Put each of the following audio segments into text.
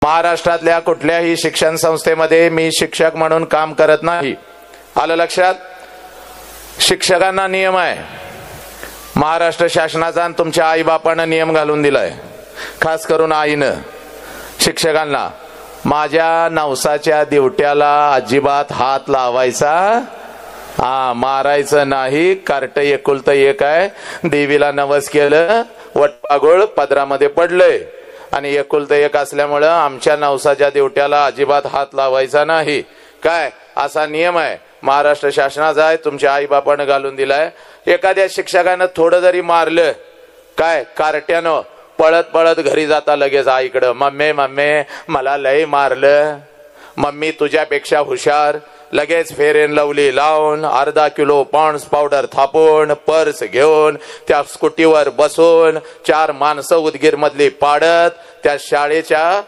महाराष्ट्रातल्या कुठल्याही शिक्षण संस्थेमध्ये मी शिक्षक म्हणून काम करत नाही. आलं लक्षात? शिक्षकांना नियम आहे. महाराष्ट्र शासनाचा आणि तुमच्या आईबापानं नियम घालून दिलाय. खास करून आईनं शिक्षकांना, माझ्या नवसाच्या दिवट्याला अजिबात हात लावायचा मारायचं नाही. कार्ट एकुलतं एक आहे. देवीला नवस केलं, वटपागोळ पदरामध्ये पडलंय आणि एकुलतं एक असल्यामुळं आमच्या नवसाच्या दिवट्याला अजिबात हात लावायचा नाही. काय असा नियम आहे महाराष्ट्र शासनाचा आहे, तुमच्या आई बापानं घालून दिलाय. एखाद्या शिक्षकानं थोडं जरी मारलं काय कार्ट्यानं, पळत पळत घरी जाता लगेच आईकडं, मम्मी मम्मी मला लय मारलं, मम्मी तुझ्यापेक्षा हुशार. लगेच फेर अँड लवली लावून, अर्धा किलो पॉन्ड्स पावडर थापून, पर्स घेऊन, त्या स्कूटीवर बसून 4 माणसं उदगीर मधली पाडत त्या शाळेच्या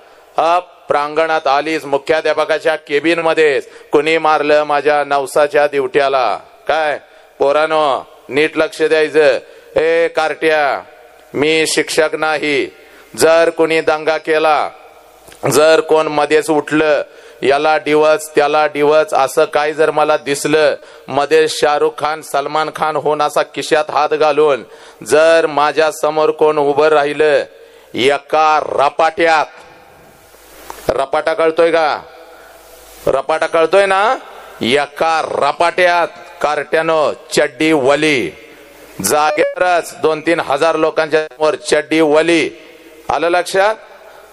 प्रांगणात आलीच. मुख्याध्यापकाच्या केबिन मध्ये कुणी मारलं माझ्या नवसाच्या दिवट्याला. काय पोरानो नीट लक्ष द्यायचं. ए कार्ट्या, मी शिक्षक नाही. जर कोणी दंगा केला, जर कोण मध्येच उठलं, याला डिवच त्याला डिवच असं काय जर मला दिसलं, मध्ये शाहरुख खान सलमान खान होऊन असा खिशात हात घालून जर माझ्या समोर कोण उभं राहिलं, एका रपाट्यात, रपाटा कळतोय का? रपाटा कळतोय ना? एका रपाट्यात कार्ट्यानं चड्डी वली, जागेवरच 2-3 हजार लोकांच्या समोर चड्डी वली. आलं लक्षात?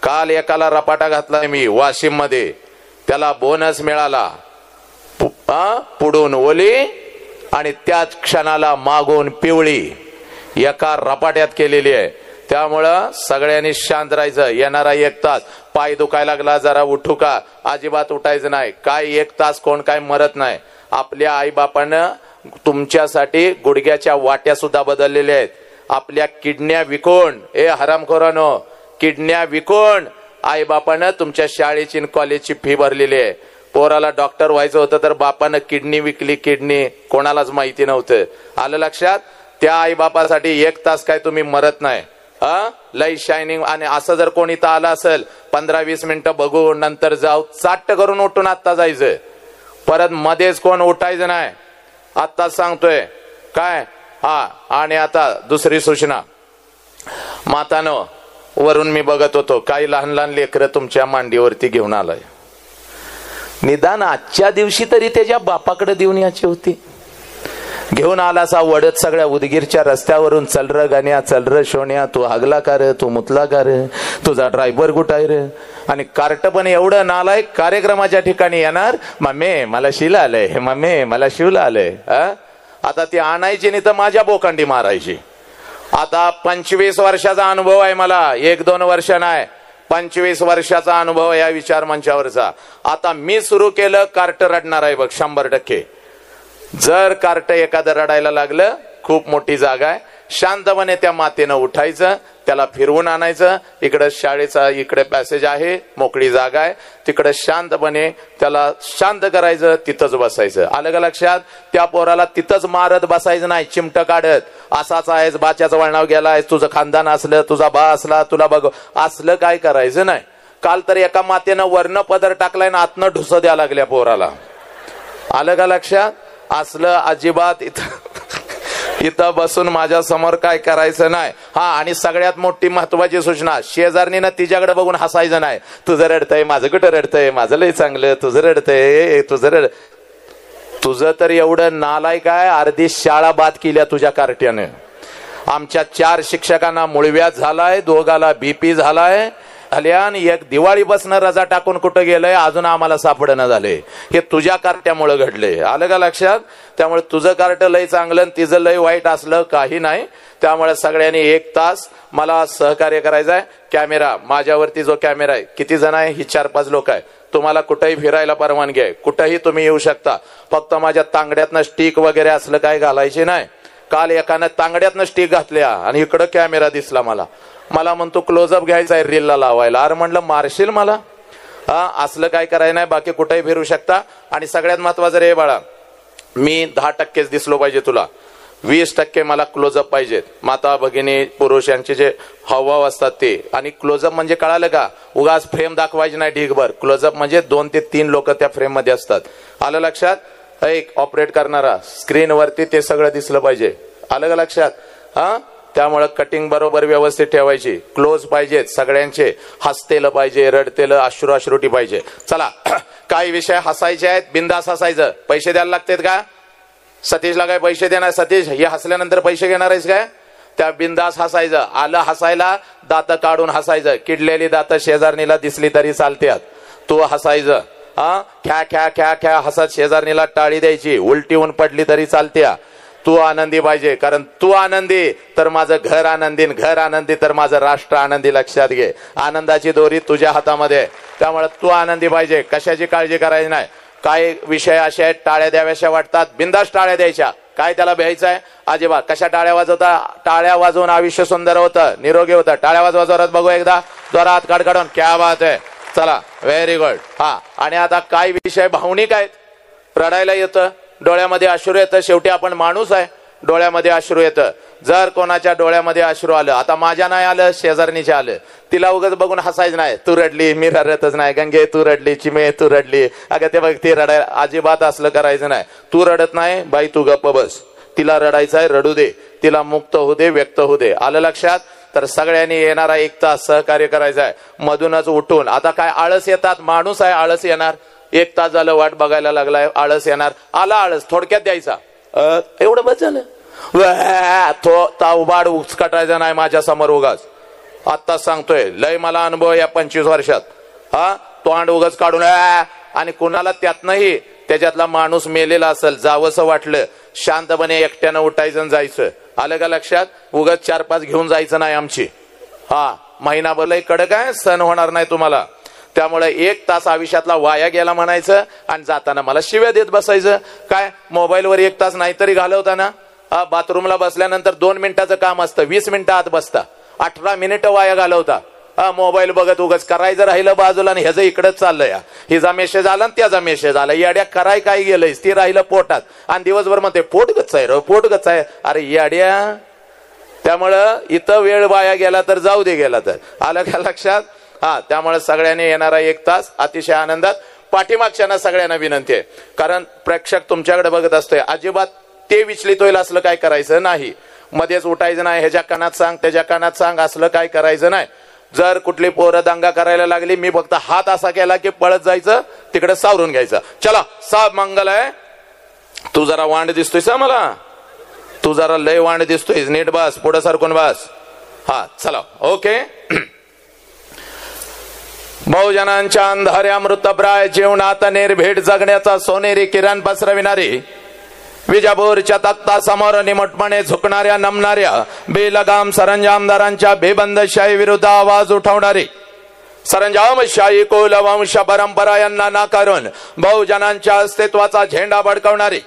काल एकाला रपाटा घातलाय मी वाशिम मध्ये, त्याला बोनस मिळाला. पुढून ओली आणि त्याच क्षणाला मागून पिवळी, एका रपाट्यात केलेली आहे. त्यामुळं सगळ्यांनी शांत राहायचं. येणारा 1 तास पाय दुखायला लागला जरा उठू का? अजिबात उठायचं नाही. काय 1 तास कोण काय मरत नाही. आपल्या आई बापानं तुमच्यासाठी गुडघ्याच्या वाट्या सुद्धा बदललेल्या आहेत. आपल्या किडन्या विकून, ए हरामखोरानो, किडन्या विकून आई बापानं तुमच्या शाळेची कॉलेजची फी भरलेली आहे. पोराला डॉक्टर व्हायचं होतं तर बापानं किडनी विकली. किडनी कोणालाच माहिती नव्हतं. आलं लक्षात? त्या आई बापासाठी 1 तास काय तुम्ही मरत नाही. लई शायनिंग. आणि असं जर कोणी तर आलं असेल 15-20 मिनिटं बघू नंतर जाऊ, चाट्ट करून उठून आत्ता जायचं. परत मध्येच कोण उठायचं नाही. आत्ताच सांगतोय. काय आणि आता दुसरी सूचना. मातानो, वरून मी बघत होतो काही लहान लहान लेकरं तुमच्या मांडीवरती घेऊन आलाय. निदान आजच्या दिवशी तरी त्याच्या बापाकडे देऊन याची होती. घेऊन आलासा वडत सगळ्या उदगीरच्या रस्त्यावरून, चल र गाण्या, चल र शोण्या, तू हागला का रे, तू मुतला का रे, तुझा ड्रायव्हर कुठाय रे. आणि कार्ट पण एवढं नालाय, कार्यक्रमाच्या ठिकाणी येणार, मम्मी मला शिला आलंय, मम्मी मला शिवला आलंय. आता ती आणायची नाही तर माझ्या बोकांडी मारायची. आता 25 वर्षाचा अनुभव आहे मला, 1-2 वर्ष नाही, 25 वर्षाचा अनुभव या विचार मंचावरचा. आता मी सुरू केलं, कार्ट रडणार आहे बघ 100%. जर कार्ट एखादं रडायला लागलं, खूप मोठी जागा आहे, शांतपणे त्या मातेनं उठायचं, त्याला फिरवून आणायचं. इकडे शाळेचा इकडे पॅसेज आहे, मोकळी जागा आहे, तिकडे शांतपणे त्याला शांत करायचं, तिथंच बसायचं. आलं का लक्षात? त्या पोराला तिथंच मारत बसायचं नाही, चिमट काढत. असाच आहेस, बाच्याचं वळणाव गेलाय, तुझं खानदान असलं, तुझा बा असला, तुला बघ, असलं काय करायचं नाही. काल तर एका मातेनं वर्ण पदर टाकलाय ना आतनं ढुस द्या लागल्या पोराला. आलं का लक्षात? असलं अजिबात इथं बसून माझ्या समोर काय करायचं नाही. आणि सगळ्यात मोठी महत्वाची सूचना, शेजारणीनं तिच्याकडे बघून हसायचं नाही. तुझं रडतंय, माझं कुठं रडतंय, माझं लय चांगलं, तुझं रडतंय, तुझं तर एवढं नालाय काय, अर्धी शाळा बाद केल्या तुझ्या कार्ट्यानं. आमच्या 4 शिक्षकांना मूळव्याध झालाय, 2घाला BP झालाय. एक दिवाळीपासून रजा टाकून कुठं गेलंय अजून आम्हाला सापडणं झालंय. हे तुझ्या कार्ट्यामुळे घडलंय. आलं का लक्षात? त्यामुळे तुझं कार्ट लय चांगलं आणि तिचं लय वाईट असलं काही नाही. त्यामुळे सगळ्यांनी 1 तास मला सहकार्य करायचं आहे. कॅमेरा माझ्यावरती जो कॅमेरा आहे, किती जण आहे? ही 4-5 लोक आहे. तुम्हाला कुठेही फिरायला परवानगी आहे, कुठेही तुम्ही येऊ शकता. फक्त माझ्या तांगड्यातनं स्टिक वगैरे असलं काय घालायचे नाही. काल एकानं तांगड्यातनं स्टिक घातल्या आणि इकडं कॅमेरा दिसला मला म्हणतो क्लोजअप घ्यायचा आहे रीलला लावायला. अरे म्हणलं मारशील मला? असलं काय करायचं नाही. बाकी कुठेही फिरू शकता. आणि सगळ्यात महत्वाचं रे बाळा, मी 10%च दिसलो पाहिजे तुला. 20% मला क्लोजअप पाहिजेत. माता भगिनी पुरुष यांचे जे हावभाव असतात ते. आणि क्लोजअप म्हणजे कळालं का, उगाच फ्रेम दाखवायची नाही ढीगभर. क्लोजअप म्हणजे 2 ते 3 लोक त्या फ्रेम मध्ये असतात. आलं लक्षात. एक ऑपरेट करणारा स्क्रीनवरती ते सगळं दिसलं पाहिजे. आलं का लक्षात. हा, त्यामुळे कटिंग बरोबर व्यवस्थित ठेवायची. क्लोज पाहिजेत सगळ्यांचे. हसतेलं पाहिजे, रडतेलं, अश्रुटी पाहिजे. चला काही विषय हसायचे आहेत, बिंदास हसायचं. पैसे द्यायला लागतात का. सतीशला काय पैसे देणार. सतीश हे हसल्यानंतर पैसे घेणार आहेस काय. त्या बिंदास हसायचं. आलं हसायला दात काढून हसायचं. किडलेली दात शेजारणीला दिसली तरी चालतात. तू हसायचं. हा, ख्या ख्या ख्या ख्या हसत शेजारणीला टाळी द्यायची. उलटी होऊन पडली तरी चालत्या. तू आनंदी पाहिजे, कारण तू आनंदी तर माझं घर आनंदी, घर आनंदी तर माझं राष्ट्र आनंदी. लक्षात घे, आनंदाची दोरी तुझ्या हातामध्ये. त्यामुळे तू आनंदी पाहिजे. कशाची काळजी करायची नाही. काय विषय असे आहेत, टाळ्या द्याव्याशा वाटतात, बिंदास टाळ्या द्यायच्या. काय त्याला भ्यायचं आहे अजिबात. कशा टाळ्या वाजवता. टाळ्या वाजवून आयुष्य सुंदर होतं, निरोगी होतं. टाळ्या वाजवा जोरात बघू एकदा, जोरात कडकडून. क्या बात आहे. चला व्हेरी गुड. हा, आणि आता काय विषय भावनिक आहेत. रडायला येतं, डोळ्यामध्ये अश्रू येतं. शेवटी आपण माणूस आहे, डोळ्यामध्ये अश्रू येतं. जर कोणाच्या डोळ्यामध्ये अश्रू आलं, आता माझ्या नाही आलं, शेजारणीच्या आलं, तिला उगाच बघून हसायचं नाही. तू रडली, मी रडतच नाही. गंगे तू रडली, चिमे तू रडली. अगं ते बघ ती रडायला. अजिबात असलं करायचं नाही. तू रडत नाही बाई, तू गप्प बस. तिला रडायचंय, रडू दे. तिला मुक्त होऊ दे, व्यक्त होऊ दे. आलं लक्षात. तर सगळ्यांनी येणारा 1 तास सहकार्य करायचं आहे. मधूनच उठून. आता काय आळस येतात, माणूस आहे, आळस येणार. 1 तास झालं वाट बघायला लागलाय, आळस येणार. आला आळस, थोडक्यात द्यायचा. एवढं बस झालं. तो तावबाड उचकटायचा नाही माझ्या समोर उगाच. आता सांगतोय, लय मला अनुभव या 25 वर्षात. हा, तोंड उगाच काढून. आणि कुणाला त्यातनंही त्याच्यातला माणूस मेलेला असेल, जावंसं वाटलं, शांतपणे एकट्यानं उठायचं आणि जायचं. आलं का लक्षात. उगाच 4-5 घेऊन जायचं नाही आमची. हा, महिनाभर लय कडक आहे, सण होणार नाही तुम्हाला. त्यामुळे 1 तास आयुष्यातला वाया गेला म्हणायचं. आणि जाताना मला शिव्या देत बसायचं. काय मोबाईलवर 1 तास नाहीतरी घालवताना. बाथरूमला बसल्यानंतर 2 मिनिटाचं काम असतं, 20 मिनिटं आत बसता, 18 मिनिटं वाया घालवता. मोबाईल बघत उगाच. करायचं राहिलं बाजूला आणि ह्याचं इकडंच चाललंय. हिचा मेसेज आला आणि त्याचा मेसेज आला. याड्या कराय काय गेलंयस, ती राहिलं पोटात. आणि दिवसभर म्हणते पोट गच्च आहे, पोट गच्च आहे. अरे याड्या. त्यामुळं इथं वेळ वाया गेला तर जाऊ दे, गेला तर. आलं का लक्षात. हा, त्यामुळे सगळ्यांनी येणारा 1 तास अतिशय आनंदात. पाठीमागच्यांना सगळ्यांना विनंती आहे, कारण प्रेक्षक तुमच्याकडे बघत असतोय. अजिबात ते विचलित होईल असलं काय करायचं नाही. मध्येच उठायचं नाही. ह्याच्या कानात सांग, त्याच्या कानात सांग, असलं काय करायचं नाही. जर कुठली पोरं दंगा करायला लागली, मी फक्त हात असा केला की पळत जायचं, तिकडे सावरून घ्यायचं. चला साब मंगल आहे. तू जरा वांड दिसतोयस मला, तू जरा लय वांड दिसतोयस. नीट बस, पुढे सरकून बस. हा चला ओके. बहुजनांच्या अंधाऱ्या मृतप्राय जीवनात निर्भीड जगण्याचा सोनेरी किरण पसरविणारी, विजापूरच्या तख्तासमोर निमटपणे झुकणाऱ्या नमणाऱ्या बेलगाम सरंजामदारांच्या बेबंदशाही विरुद्ध आवाज उठवणारी, सरंजामशाही कुलवंश परंपरा यांना नाकारून बहुजनांच्या अस्तित्वाचा झेंडा भडकवणारी,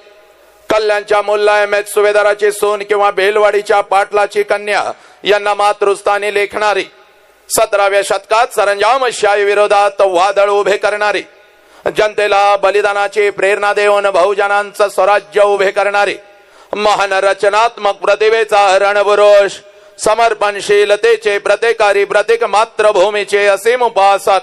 कल्याणच्या मुल्ला एम एच सुभेदाराची सून किंवा बेलवाडीच्या पाटलाची कन्या यांना मातृस्थानी लेखणारी, 17व्या शतकात सरंजामशाही विरोधात वादळ उभे करणारी, जनतेला बलिदानाची प्रेरणा देऊन बहुजनांचं स्वराज्य उभे करणारी, महान रचनात्मक प्रतिभेचा रणपुरुष, समर्पणशीलतेचे प्रतिकारी प्रतीक, मातृभूमीचे असीम उपासक,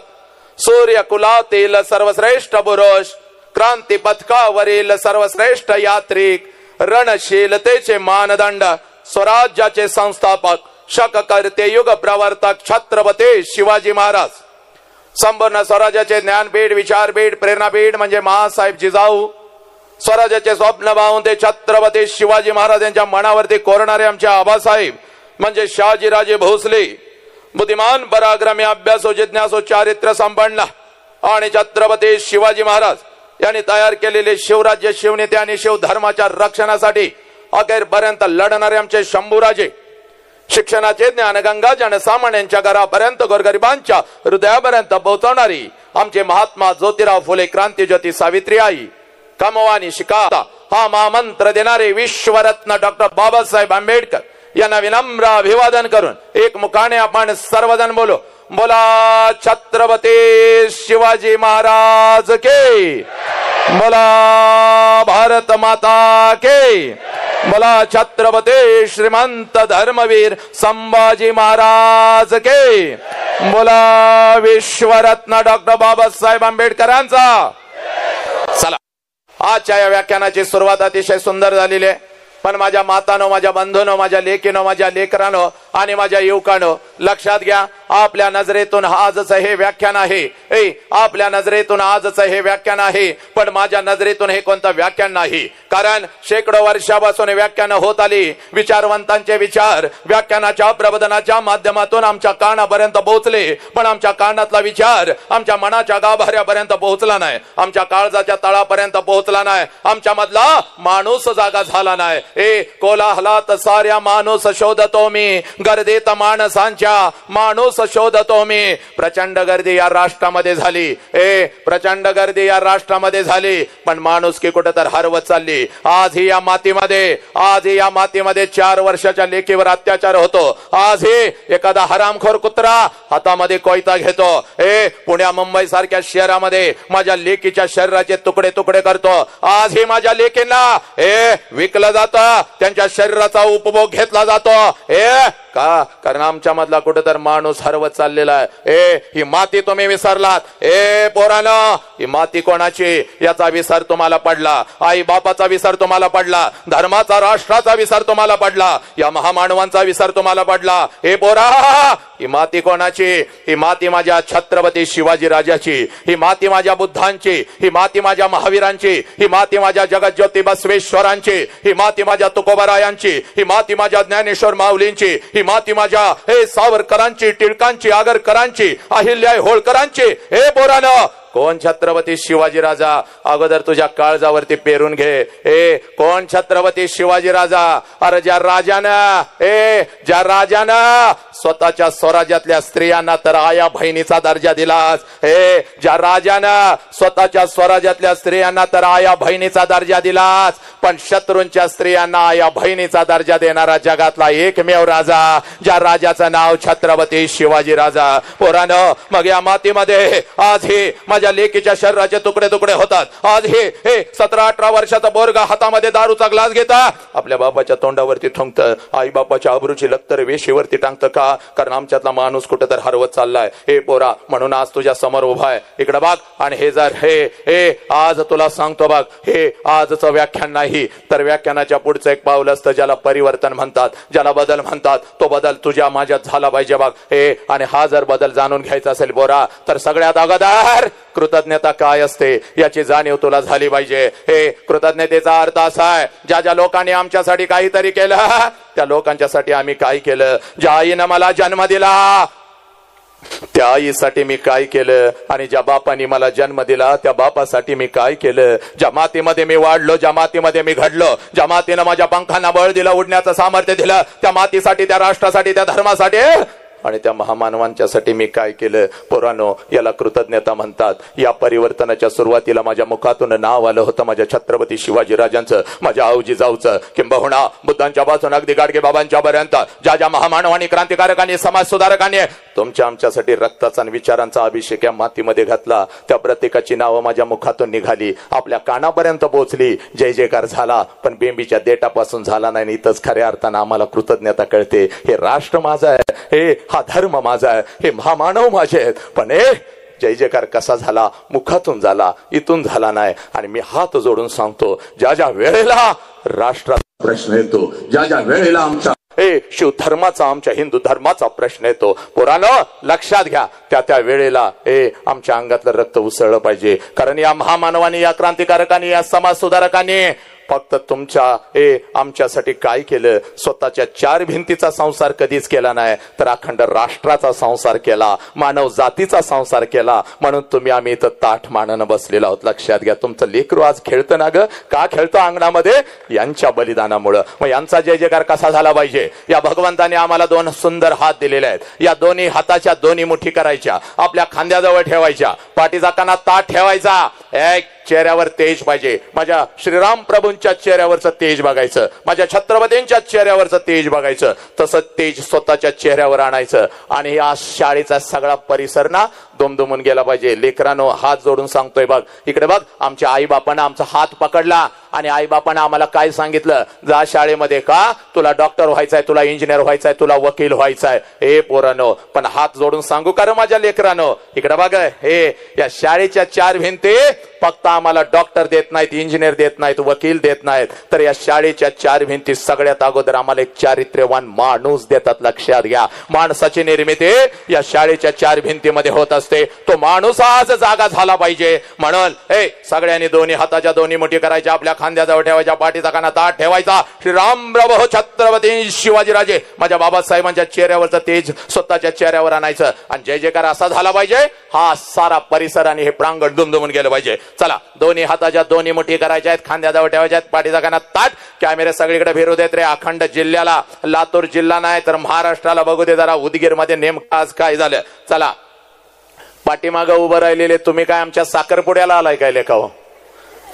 सूर्यकुलातील सर्वश्रेष्ठ पुरुष, क्रांती पथकावरील सर्वश्रेष्ठ यात्रिक, रणशीलतेचे मानदंड, स्वराज्याचे संस्थापक, शककर्ते, युग प्रवर्तक छत्रपती शिवाजी महाराज, संपूर्ण स्वराज्याचे ज्ञानपीठ, विचारपीठ, प्रेरणापीठ म्हणजे महासाहेब जिजाऊ, स्वराज्याचे स्वप्न पाहून ते छत्रपती शिवाजी महाराज यांच्या मनावरती कोरणारे आमचे आबासाहेब म्हणजे शहाजीराजे भोसले, बुद्धिमान, पराक्रमी, अभ्यासू, जिज्ञासू, चारित्र्य संपन्न आणि छत्रपती शिवाजी महाराज यांनी तयार केलेले शिवराज्य, शिवनीती आणि शिवधर्माच्या रक्षणासाठी अखेरपर्यंत लढणारे आमचे शंभूराजे, शिक्षणाचे ज्ञानगंगा जनसामान्यांच्या घरापर्यंत, गोरगरिबांच्या हृदयापर्यंत पोहोचवणारी आमचे महात्मा ज्योतिराव फुले, क्रांतीज्योती सावित्रीबाई, कमवानी शिका हा महामंत्र देणारे विश्वरत्न डॉक्टर बाबासाहेब आंबेडकर यांना विनम्र अभिवादन करून एक मुखाने आपण सर्वजण बोलो, बोला छत्रपती शिवाजी महाराज के, बोला भारत माता के, बोला छत्रपती श्रीमंत धर्मवीर संभाजी महाराज के, बोला विश्वरत्न डॉक्टर बाबासाहेब आंबेडकरांचा। चला, आजच्या या व्याख्यानाची सुरुवात अतिशय सुंदर झालेली आहे, पण माझ्या मातानो, माझ्या बंधूनो, माझ्या लेकीनो, माझ्या लेकरानो आणि माझ्या युवकानो, लक्षात घ्या, आपल्या नजरेतून आजच हे व्याख्यान आहे, आपल्या नजरेतून आजच हे व्याख्यान आहे, पण माझ्या नजरेतून हे कोणतं व्याख्यान नाही। कारण शेकडो वर्षापासून व्याख्यान होत आली, विचारवंतांचे विचार व्याख्यानाच्या प्रबोधनाच्या माध्यमातून आमच्या कानापर्यंत पोहोचले, पण आमच्या कानातला विचार आमच्या मनाच्या गाभाऱ्यापर्यंत पोहोचला नाही, आमच्या काळजाच्या तळापर्यंत पोहोचला नाही, आमच्या मधला माणूस जागा झाला नाही। कोलाहलात साऱ्या माणूस शोधतो मी, गर्दीत माणसांच्या माणूस शोधतो मी। प्रचंड गर्दी या राष्ट्रामध्ये झाली, प्रचंड गर्दी या राष्ट्रामध्ये झाली, पण माणूस की कुठे तर हरवत चालली। आजही या मातीमध्ये 4 वर्षाच्या लेकीवर अत्याचार होतो, आजही एखादा हरामखोर कुत्रा हातामध्ये कोयता घेतो, पुण्या मुंबई सारख्या शहरामध्ये माझ्या लेकीच्या शरीराचे तुकडे तुकडे करतो, आजही माझ्या लेकींना विकलं जातं, त्यांच्या शरीराचा उपभोग घेतला जातो, का? कारण आमच्या मधला कुठे तर माणूस हरवत चाललेला आहे। ही माती तुम्ही विसरलात, पोरांनो, ही माती कोणाची याचा विसर तुम्हाला पडला, आई बापाचा विसर तुम्हाला पडला, धर्माचा राष्ट्राचा विसर तुम्हाला पडला, या महामानवांचा विसर तुम्हाला पडला। पोरा, ही माती कोणाची? ही माती माझ्या छत्रपती शिवाजी राजाची, ही माती माझ्या बुद्धांची, ही माती माझ्या महावीरांची, ही माती माझ्या जगज्योती बसवेश्वरांची, ही माती माझ्या तुकोबारायांची, ही माती माझ्या ज्ञानेश्वर माऊलींची, ही माती माझ्या सावरकरांची, टिळकांची, आगरकरांची, अहिल्याबाई होळकरांची। पोरांनो, कोण छत्रपती शिवाजी राजा? अगोदर तुझ्या काळजावरती पेरून घे, कोण छत्रपती शिवाजी राजा? अरे ज्या राजानं स्वतःच्या स्वराज्यातल्या स्त्रियांना तर आया बहिणीचा दर्जा दिलास, ज्या राजानं स्वतःच्या स्वराज्यातल्या स्त्रियांना तर आया बहिणीचा दर्जा दिलास, पण शत्रूंच्या स्त्रियांना आया बहिणीचा दर्जा देणारा जगातला एकमेव राजा, ज्या राजाचं नाव छत्रपती शिवाजी राजा। पोरांनो, मग या मातीमध्ये आज हे माझ्या लेकीच्या शरीराचे तुकडे तुकडे होतात, आज हे 17-18 वर्षाचा बोरगा हातामध्ये दारूचा ग्लास घेता आपल्या बापाच्या तोंडावरती ठोंकत, आई बापाच्या अब्रूची लक्तर वेशीवरती टांगतं का? कारण आमच्यातला माणूस कुठे तर हरवत चाललाय। पोरा, म्हणून आज तुझ्या समोर उभा आहे, इकडे बघ, आणि हे जर आज तुला सांगतो बघ, हे आजचं व्याख्यान नाही तर व्याख्यानाच्या पुढचं एक पाऊल असतं, ज्याला परिवर्तन म्हणतात, ज्याला बदल म्हणतात, तो बदल तुझ्या माझ्यात झाला पाहिजे बघ। आणि हा जर बदल जाणून घ्यायचा असेल पोरा, तर सगळ्यात अगोदर कृतज्ञता काय असते याची जाणीव तुला झाली पाहिजे। कृतज्ञतेचा अर्थ असा आहे, ज्या ज्या लोकांनी आमच्यासाठी काहीतरी केलं, त्या लोकांच्यासाठी आम्ही काय केलं। ज्या आईनं मला जन्म दिला, त्या आईसाठी मी काय केलं, आणि ज्या बापाने मला जन्म दिला, त्या बापासाठी मी काय केलं। ज्या मातीमध्ये मी वाढलो, ज्या मातीमध्ये मी घडलो, ज्या मातीनं माझ्या पंखांना बळ दिलं, उडण्याचं सामर्थ्य दिलं, त्या मातीसाठी, त्या राष्ट्रासाठी, त्या धर्मासाठी आणि त्या महामानवांच्यासाठी मी काय केलं। पोरांनो, याला कृतज्ञता म्हणतात। या परिवर्तनाच्या सुरुवातीला माझ्या मुखातून नाव आलं होतं माझ्या छत्रपती शिवाजी राजांचं, माझ्या आऊजी जाऊचं, किंबहुना बुद्धांच्या पासून अगदी गाडगे बाबांच्या पर्यंत ज्या ज्या महामानवांनी, क्रांतिकारकांनी, समाज सुधारकांनी तुमच्या आमच्यासाठी रक्ताचा आणि विचारांचा अभिषेक या मातीमध्ये घातला, त्या प्रत्येकाची नावं माझ्या मुखातून निघाली, आपल्या कानापर्यंत पोहोचली, जय जयकार झाला, पण बेंबीच्या देटापासून झाला नाही। इथंच खऱ्या अर्थानं आम्हाला कृतज्ञता कळते, हे राष्ट्र माझं आहे, हा धर्म माझा आहे, हे महामानव माझे आहेत, पण जय जयकार कसा झाला? मुखातून झाला, इथून झाला नाही। आणि मी हात जोडून सांगतो, ज्या ज्या वेळेला राष्ट्राचा प्रश्न येतो, ज्या ज्या वेळेला आमच्या शिव धर्माचा, आमच्या हिंदू धर्माचा प्रश्न येतो, पोरांनो लक्षात घ्या, त्या त्या वेळेला आमच्या अंगातलं रक्त उसळलं पाहिजे। कारण या महामानवांनी, या क्रांतिकारकांनी, या समाज सुधारकांनी फक्त तुमच्या आमच्यासाठी काय केलं? स्वतःच्या 4 भिंतीचा संसार कधीच केला नाही, तर अखंड राष्ट्राचा संसार केला, मानव जातीचा संसार केला। म्हणून तुम्ही आम्ही इथं ताठ मानानं बसलेलो आहोत। लक्षात घ्या, तुमचं लेकरू आज खेळतं ना ग, का खेळतं अंगणामध्ये? यांच्या बलिदानामुळं। मग यांचा जय जयकार कसा झाला पाहिजे? या भगवंताने आम्हाला 2 सुंदर हात दिलेले आहेत, या दोन्ही हाताच्या दोन्ही मुठी करायच्या, आपल्या खांद्याजवळ ठेवायच्या, पाठीचा कणा ताठ ठेवायचा, चेहऱ्यावर तेज पाहिजे. माझ्या श्रीराम प्रभूंच्या चेहऱ्यावरचं तेज बघायचं, माझ्या छत्रपतींच्या चेहऱ्यावरचं तेज बघायचं. तसं तेज स्वतःच्या चेहऱ्यावर आणायचं. आणि या शाळेचा सगळा परिसर ना दुमदुमून गेला पाहिजे. लेकरांनो, हात जोडून सांगतोय, बघ इकडे बघ. आमच्या आई बापानं आमचा हात पकडला आणि आई बापानं आम्हाला काय सांगितलं, जा शाळेमध्ये. का? तुला डॉक्टर व्हायचंय, तुला इंजिनियर व्हायचंय, तुला वकील व्हायचंय. हे पोरांनो, पण हात जोडून सांगू का रे माझ्या लेकरांनो, इकडे बघ. हे या शाळेच्या चार भिंती फक्त आम्हाला डॉक्टर देत नाहीत, इंजिनियर देत नाहीत, वकील देत नाहीत, तर या शाळेच्या चार भिंती सगळ्यात अगोदर आम्हाला एक चारित्र्यवान माणूस देतात. लक्षात घ्या, माणसाची निर्मिती या शाळेच्या चार भिंतीमध्ये होत असते. तो माणूस आज जागा झाला पाहिजे. म्हणून हे सगळ्यांनी दोन्ही हाताच्या दोन्ही मुठी करायच्या, आपल्या खांद्याजवळ ठेवायच्या, पाठीचा काना ताट ठेवायचा. श्रीराम प्रभू छत्रपती शिवाजीराजे माझ्या बाबासाहेबांच्या चेहऱ्यावरचं तेज स्वतःच्या चेहऱ्यावर आणायचं आणि जय जयकार असा झाला पाहिजे. हा सारा परिसर आणि हे प्रांगण दुमदुमून गेलं पाहिजे. चला, दोन्ही हाताच्या दोन्ही मुठी करायच्या आहेत, खांद्याजवळ ठेवायच्या आहेत, पाठीचा काना ताट. कॅमेरे सगळीकडे फिरू देत रे. अखंड जिल्ह्याला, लातूर जिल्हा नाही तर महाराष्ट्राला बघू दे जरा उदगीर मध्ये नेमकं आज काय झालं. चला, पाठीमागं उभं राहिलेले तुम्ही काय आमच्या साखरपुड्याला आलाय काय लेखाव,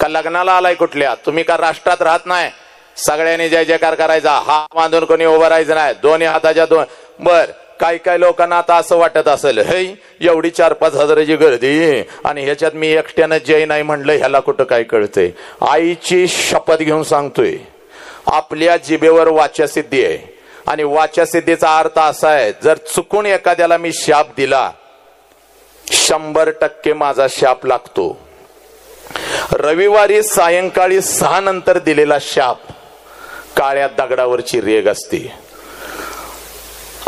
का लग्नाला आलाय कुठल्या? तुम्ही का राष्ट्रात राहत नाही? सगळ्यांनी जय जयकार करायचा. हात बांधून कोणी उभं राहायचं नाही. दोन्ही हाताच्या दोन. बर, काही काही लोकांना आता असं वाटत असेल, हे एवढी 4-5 हजाराची गर्दी आणि ह्याच्यात मी एकट्यानं जय नाही म्हणलं, ह्याला कुठं काय कळतंय. आईची शपथ घेऊन सांगतोय, आपल्या जिभेवर वाचासिद्धी आहे आणि वाचासिद्धीचा अर्थ असा आहे, जर चुकून एखाद्याला मी शाप दिला, 100% माझा शाप लागतो. रविवारी सायंकाळी 6 नंतर दिलेला शाप काळ्या दगडावरची रेग असते.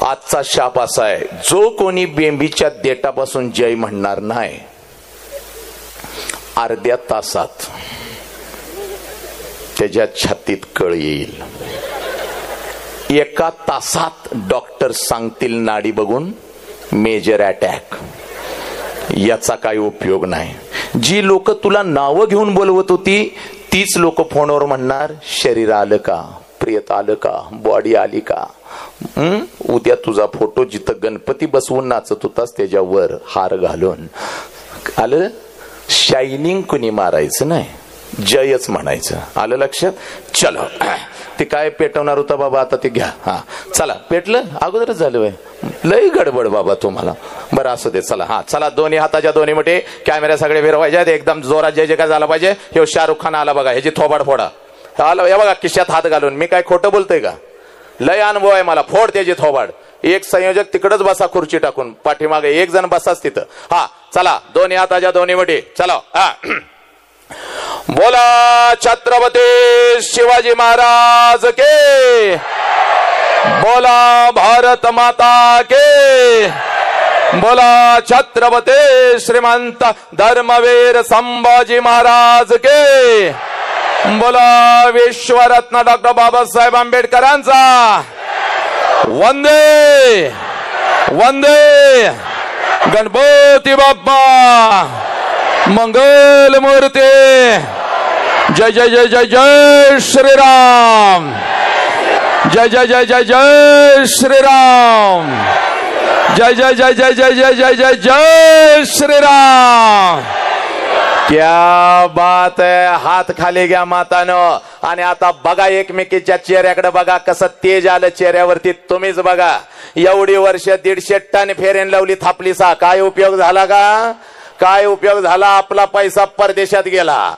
आजचा शाप असा आहे, जो कोणी बेंबीच्या देठापासून जय म्हणणार नाही, अर्ध्या तासात त्याच्या छातीत कळ येईल. 1 तासात डॉक्टर सांगतील नाडी बघून मेजर अटॅक. याचा काही उपयोग नाही. जी लोक तुला नावं घेऊन बोलवत होती तीच लोक फोनवर म्हणणार, शरीर आलं का, प्रियत आलं का, बॉडी आली का. उद्या तुझा फोटो जिथं गणपती बसवून नाचत होतास त्याच्यावर हार घालून आलं. शायनिंग कुणी मारायचं नाही, जयच म्हणायचं. आलं लक्षात? चलो, ते काय पेटवणार होता बाबा, आता ते घ्या. हा चला, पेटलं, अगोदरच झालं वय, लय गडबड बाबा तुम्हाला. बरं असू दे. चला, हा चला, दोन्ही हाताच्या दोन्ही मुठे, कॅमेरा सगळे फिरवायचे आहेत, एकदम जोरात जय जयकार झाला पाहिजे. हे शाहरुख खान आला बघा, ह्याची थोबाड फोडा. आला हे बघा, खिशात हात घालून. मी काय खोटं बोलतोय का? लय अनुभव आहे मला. फोड त्याची थोबाड. एक संयोजक तिकडच बसा खुर्ची टाकून, पाठीमागे एक जण बसाच तिथं. हा चला, दोन्ही हाताच्या दोन्ही मुठे. चला, हा बोला छत्रपती शिवाजी महाराज के, बोला भारत माता के, बोला छत्रपती श्रीमंत धर्मवीर संभाजी महाराज के, बोला विश्वरत्न डॉक्टर बाबासाहेब आंबेडकरांचा वंदे वंदे. गणपती बाप्पा मंगल मूर्ती. जय जय जय जय जय श्रीराम. जय जय जय जय जय श्रीराम. जय जय जय जय जय जय जय जय जय श्रीराम. क्या बात आहे. हात खाली घ्या मातानो. आणि आता बघा एकमेकीच्या चेहऱ्याकडे बघा, कसं तेज आलं चेहऱ्यावरती. तुम्हीच बघा, एवढी वर्ष 150 टन फेरेन लावली थापली सा, काय उपयोग झाला का? काय उपयोग झाला? आपला पैसा परदेशात गेला.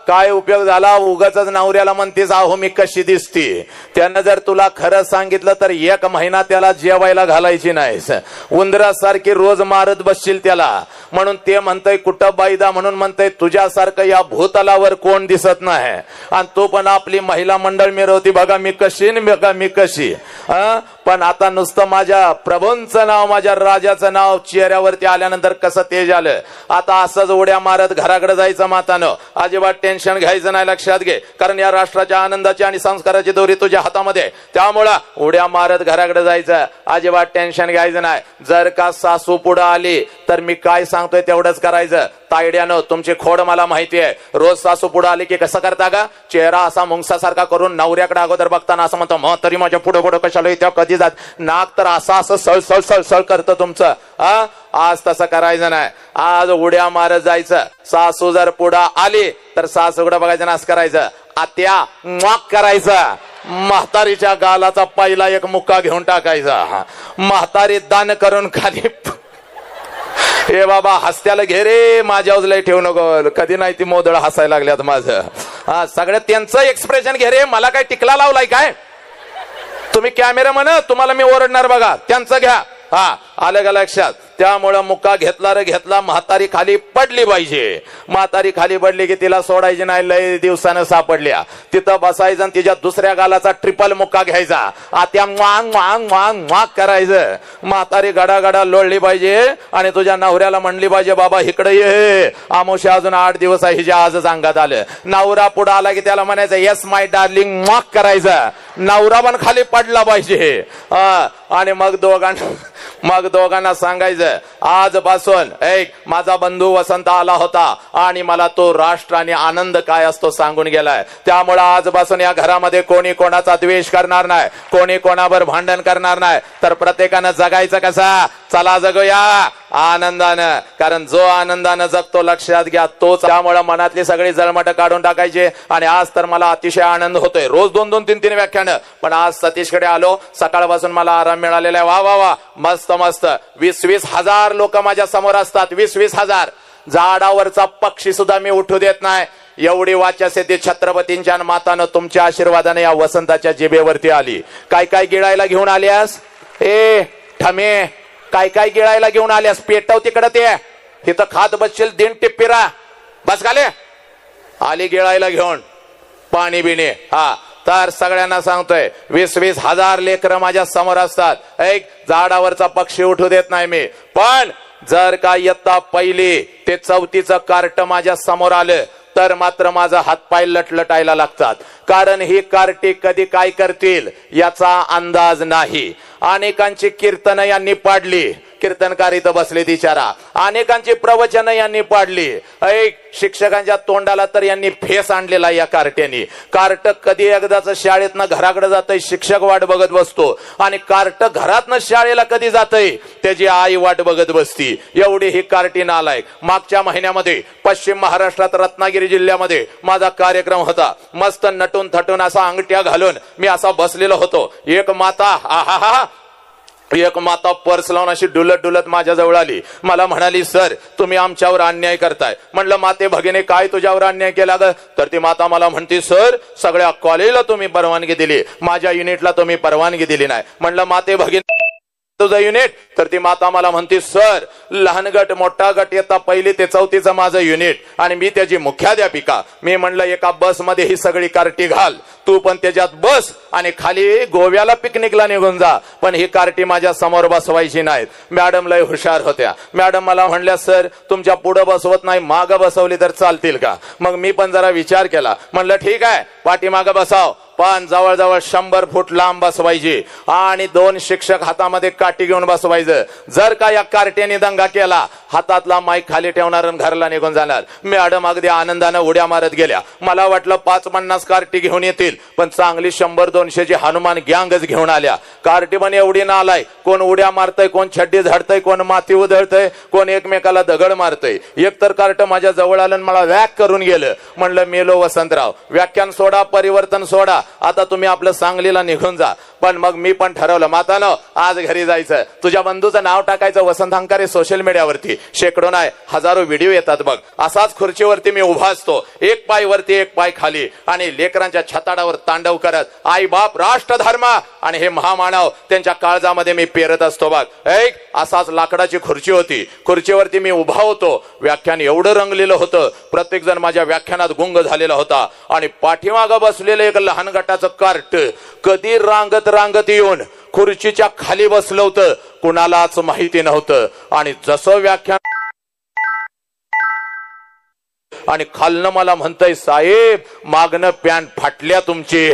काय उपयोग झाला? उगाच नवऱ्याला म्हणतेस अहो मी कशी दिसती. त्यानं जर तुला खरं सांगितलं तर 1 महिना त्याला जेवायला घालायची नाहीस. उंदरासारखी रोज मारत बसशील त्याला. म्हणून ते म्हणतंय कुठं बाईदा, म्हणून म्हणतंय तुझ्यासारखं या भूतलावर कोण दिसत नाही. आणि तो पण आपली महिला मंडळ मिरवती, बघा मी कशी, बघा मी कशी. पण आता नुसतं माझ्या प्रभूंचं नाव, माझ्या राजाचं नाव चेहऱ्यावरती आल्यानंतर कसं तेज आलं. आता असंच उड्या मारत घराकडे जायचं मातानं. अजिबात टेन्शन घ्यायचं नाही. लक्षात घे, कारण या राष्ट्राच्या आनंदाची आणि संस्काराची दोरी तुझ्या हातामध्ये. त्यामुळं उड्या मारत घराकडे जायचं, अजिबात टेन्शन घ्यायचं नाही. जर का सासू पुढे आली तर मी काय सांगतोय तेवढंच करायचं. तायड्यानं तुमची खोड मला माहिती आहे. रोज सासू पुढे आली की कसं करता का? चेहरा असा मुंगसासारखा करून नवऱ्याकडे अगोदर बघताना असं म्हणतो, मग तरी माझ्या पुढे पुढे कशाला त्या कधी जात. नाक तर असं असं सळ सळ सळ सळ करतं तुमचं. आज तसं करायचं नाही. आज उड्या मारत जायचं. सासू जर पुढं आली तर सासूकडे बघायचं, नास करायचं, आत्या मॉक करायचं. म्हातारीच्या गालाचा पहिला एक मुक्का घेऊन टाकायचा. म्हातारी दान करून खाली, हे बाबा हसत्याला घे रे, माझ्या लय ठेवू नको. कधी नाही ती मोदळ हसायला लागल्यात माझं. हा सगळं त्यांचं एक्सप्रेशन घे रे, मला काय टिकला लावलाय काय? तुम्ही कॅमेरा म्हण, तुम्हाला मी ओरडणार बघा, त्यांचं घ्या. हा आलं का लक्षात? त्यामुळं मुक्का घेतला रे घेतला. म्हातारी खाली पडली पाहिजे. म्हातारी खाली पडली की तिला सोडायची नाही. लय दिवसानं सापडल्या तिथं बसायचं आणि तिच्या दुसऱ्या गालाचा ट्रिपल मुक्का घ्यायचा. आत्या वांग वांग वांग वांग करायचं. म्हातारी गडागडा लोळली पाहिजे आणि तुझ्या नवऱ्याला म्हणली पाहिजे, बाबा इकडे ये, आमोशा अजून 8 दिवस आहे, हिच्या आजच अंगात आलं. नवरा पुढे आला की त्याला म्हणायचं, येस माय डार्लिंग, मॉक करायचं. नवरा पण खाली पडला पाहिजे. आणि मग दोघांना सांगायचं, आजपासून एक माझा बंधू वसंत आला होता आणि मला तो राष्ट्र आणि आनंद काय असतो सांगून गेलाय. त्यामुळे आजपासून या घरामध्ये कोणी कोणाचा द्वेष करणार नाही, कोणी कोणावर भांडण करणार नाही. तर प्रत्येकानं जगायचं कसा? चला जगूया आनंदानं, कारण जो आनंदानं जगतो, लक्षात घ्या, तोच. त्यामुळे मनातली सगळी जळमट काढून टाकायचे. आणि आज तर मला अतिशय आनंद होतोय. रोज 2-2, 3-3 व्याख्यान, पण आज सतीशकडे आलो, सकाळपासून मला आराम मिळालेला आहे. वा वा वा, मस्त मस्त. 20-20 हजार लोक माझ्या समोर असतात. 20-20 हजार. झाडावरचा पक्षी सुद्धा मी उठू देत नाही. एवढी वाचासिद्धी छत्रपतींच्या मातानं तुमच्या आशीर्वादाने या वसंताच्या जिभेवरती आली. काय काय गिळायला घेऊन आल्यास? ए ठमे, काय काय गिळायला घेऊन आल्यास? पेटव तिकडं, ते तिथं खात बसशील, दिन टिप्पिरा बस घाले. आली गिळायला घेऊन पाणी बिणे. हा तर सगळ्यांना सांगतोय, 20-20 हजार लेकरं माझ्या समोर असतात. एक झाडावरचा पक्षी उठू देत नाही मी. पण जर का इयत्ता 1ली ते 4थीचं कार्ट माझ्या समोर आलं तर मात्र माझा हातपाय लटलटायला लागतात. कारण ही कार्टी कधी काय करतील याचा अंदाज नाही. अनेकांची कीर्तन यांनी पाडली, कीर्तनकार इथं बसले बिचारा. अनेकांची प्रवचन यांनी पाडली. ऐक, शिक्षकांच्या तोंडाला तर यांनी फेस आणलेला या कार्ट्यानी. कार्ट कधी एकदाच शाळेतनं घराकडे जातंय, शिक्षक वाट बघत बसतो. आणि कार्ट घरातनं शाळेला कधी जातंय त्याची आई वाट बघत बसती. एवढी ही कार्टी नालायक. मागच्या महिन्यामध्ये पश्चिम महाराष्ट्रात रत्नागिरी जिल्ह्यामध्ये माझा कार्यक्रम होता. मस्त नटून थटून असा अंगठ्या घालून मी असा बसलेलो होतो. एक माता पर्स लावून अशी डुलत डुलत माझ्या जवळ आली. मला म्हणाली, सर तुम्ही आमच्यावर अन्याय करताय. म्हणलं, माते भगिनी काय तुझ्यावर अन्याय केला ग? तर ती माता मला म्हणती, सर सगळ्या कॉलेजला तुम्ही परवानगी दिली, माझ्या युनिटला तुम्ही परवानगी दिली नाही. म्हणलं, माते भगिनी तुझं युनिट? तर ती माता मला म्हणती, सर लहान गट मोठा गट इयत्ता 1ली ते 4थीचं माझं युनिट आणि मी त्याची मुख्याध्यापिका. मी म्हणलं, एका बसमध्ये ही सगळी कार्टी घाल, तू पण त्याच्यात बस आणि खाली गोव्याला पिकनिकला निघून जा, पण ही कार्टी माझ्या समोर बसवायची नाहीत. मॅडम लय हुशार होत्या. मॅडम मला म्हणल्या, सर तुमच्या पुढे बसवत नाही, मागं बसवली तर चालतील का? मग मी पण जरा विचार केला. म्हणलं, ठीक आहे पाठीमागं बसाव, पण जवळजवळ 100 फूट लांब बसवायची आणि 2 शिक्षक हातामध्ये काठी घेऊन बसवायचं. जर का या कार्ट्याने दंगा केला, हातातला माईक खाली ठेवणार आणि घरला निघून जाणार. मॅडम अगदी आनंदाने उड्या मारत गेल्या. मला वाटलं 5-50 कार्टी घेऊन येतील, पण चांगली 100-200ची हनुमान गँगच घेऊन आल्या. कार्टी पण एवढी नालाय, कोण उड्या मारतय, कोण छड्डी झाडतय, कोण माती उधळतय, कोण एकमेकाला दगड मारतय. एक तर कार्ट माझ्या जवळ आलं आणि मला वॅक करून गेलं. म्हणलं, मेलो वसंतराव, व्याख्यान सोडा, परिवर्तन सोडा, आता तुम्ही आपलं सांगलीला निघून जा. पण मग मी पण ठरवलं, मातानो आज घरी जायचं. तुझ्या बंधूचं नाव टाकायचं वसंत हंकारे सोशल मीडियावरती. शेकडो नाही हजारो व्हिडिओ येतात बघ. असाच खुर्चीवरती मी उभा असतो, एक पाय वरती एक पाय खाली, आणि लेकरांच्या छताडावर तांडव करत आई बाप राष्ट्रधर्म आणि हे महामानव त्यांच्या काळजामध्ये मी पेरत असतो बघ. एक असाच लाकडाची खुर्ची होती, खुर्चीवरती मी उभा होतो. व्याख्यान एवढं रंगलेलं होतं, प्रत्येक जण माझ्या व्याख्यानात गुंग झालेला होता. आणि पाठीमागं बसलेलं एक लहान गटाचं कार्ट कधी रांगत रांगत येऊन खुर्चीच्या खाली बसलं होतं कुणालाच माहिती नव्हतं. आणि जसं व्याख्यान आणि खालनं मला म्हणतंय, साहेब मागणं पॅन्ट फाटल्या तुमची.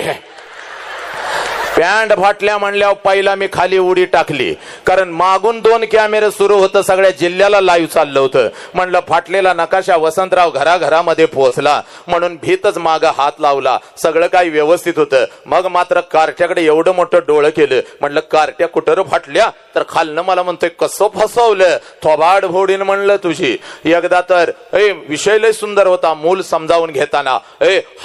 पॅन्ट फाटल्या म्हणल्यावर पहिला मी खाली उडी टाकली, कारण मागून 2 कॅमेरे सुरू होतं, सगळ्या जिल्ह्याला लाईव्ह चाललं होतं. म्हणलं फाटलेला नकाशा वसंतराव घराघरामध्ये पोहोचला म्हणून भीतच माग हात लावला. सगळं काही व्यवस्थित होतं. मग मात्र कार्ट्याकडे एवढं मोठं डोळं केलं. म्हणलं कार्ट्या कुठं फाटल्या, तर खालनं मला म्हणतोय कसं फसवलं थोबाड फोडीन. म्हणलं तुझी एकदा तर विषय लय सुंदर होता. मूल समजावून घेताना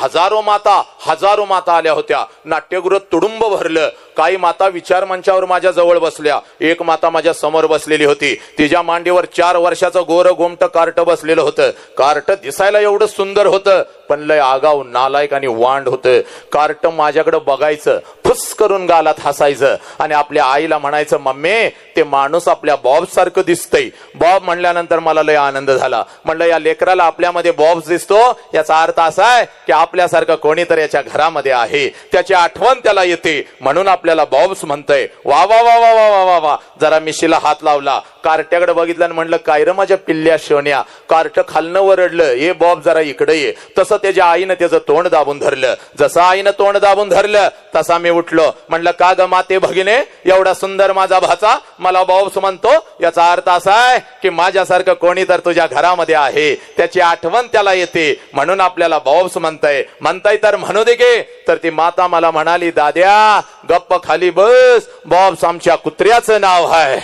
हजारो माता आल्या होत्या. नाट्यगृह तुडुंब भरलं. काही माता विचार मंचावर माझ्या जवळ बसल्या. एक माता माझ्या समोर बसलेली होती. तिच्या मांडीवर 4 वर्षाचं गोर गोमट कार्ट बसलेलं होतं. कार्ट दिसायला एवढं सुंदर होतं, पण लय आगाव नालायक आणि वांड होतं. कार्ट माझ्याकडे बघायचं, फुस करून गालात हसायचं आणि आपल्या आईला म्हणायचं, मम्मी ते माणूस आपल्या बॉब सारखं दिसतंय. बॉब म्हणल्यानंतर मला लय आनंद झाला. म्हणलं या लेकराला आपल्यामध्ये बॉब दिसतो, याचा अर्थ असा आहे की आपल्यासारखं कोणीतरी याच्या घरामध्ये आहे, त्याची आठवण त्याला येते, म्हणून आपल्याला बॉब्स म्हणतंय. वा वा वा वा वा वा वा. जरा मिशीला हात लावला, कार्ट्याकडे बघितलं आणि म्हणलं काय रे माझ्या पिल्ल्या शोन्या. कार्ट खालनं वरडलं, ये बॉब जरा इकडे ये. तसं त्याच्या आईनं त्याचं तोंड दाबून धरलं. जसं आईनं तोंड दाबून धरलं तसा मी उठलो. म्हणलं का ग माते भगिने, एवढा सुंदर माझा भाचा मला बॉब्स म्हणतो, याचा अर्थ असा आहे की माझ्यासारखं कोणी तर तुझ्या घरामध्ये आहे, त्याची आठवण त्याला येते, म्हणून आपल्याला बॉब्स म्हणताय तर म्हणू दे गे. तर ती माता मला म्हणाली, दाद्या गप्प खाली बस, बॉब्स आमच्या कुत्र्याचं नाव आहे.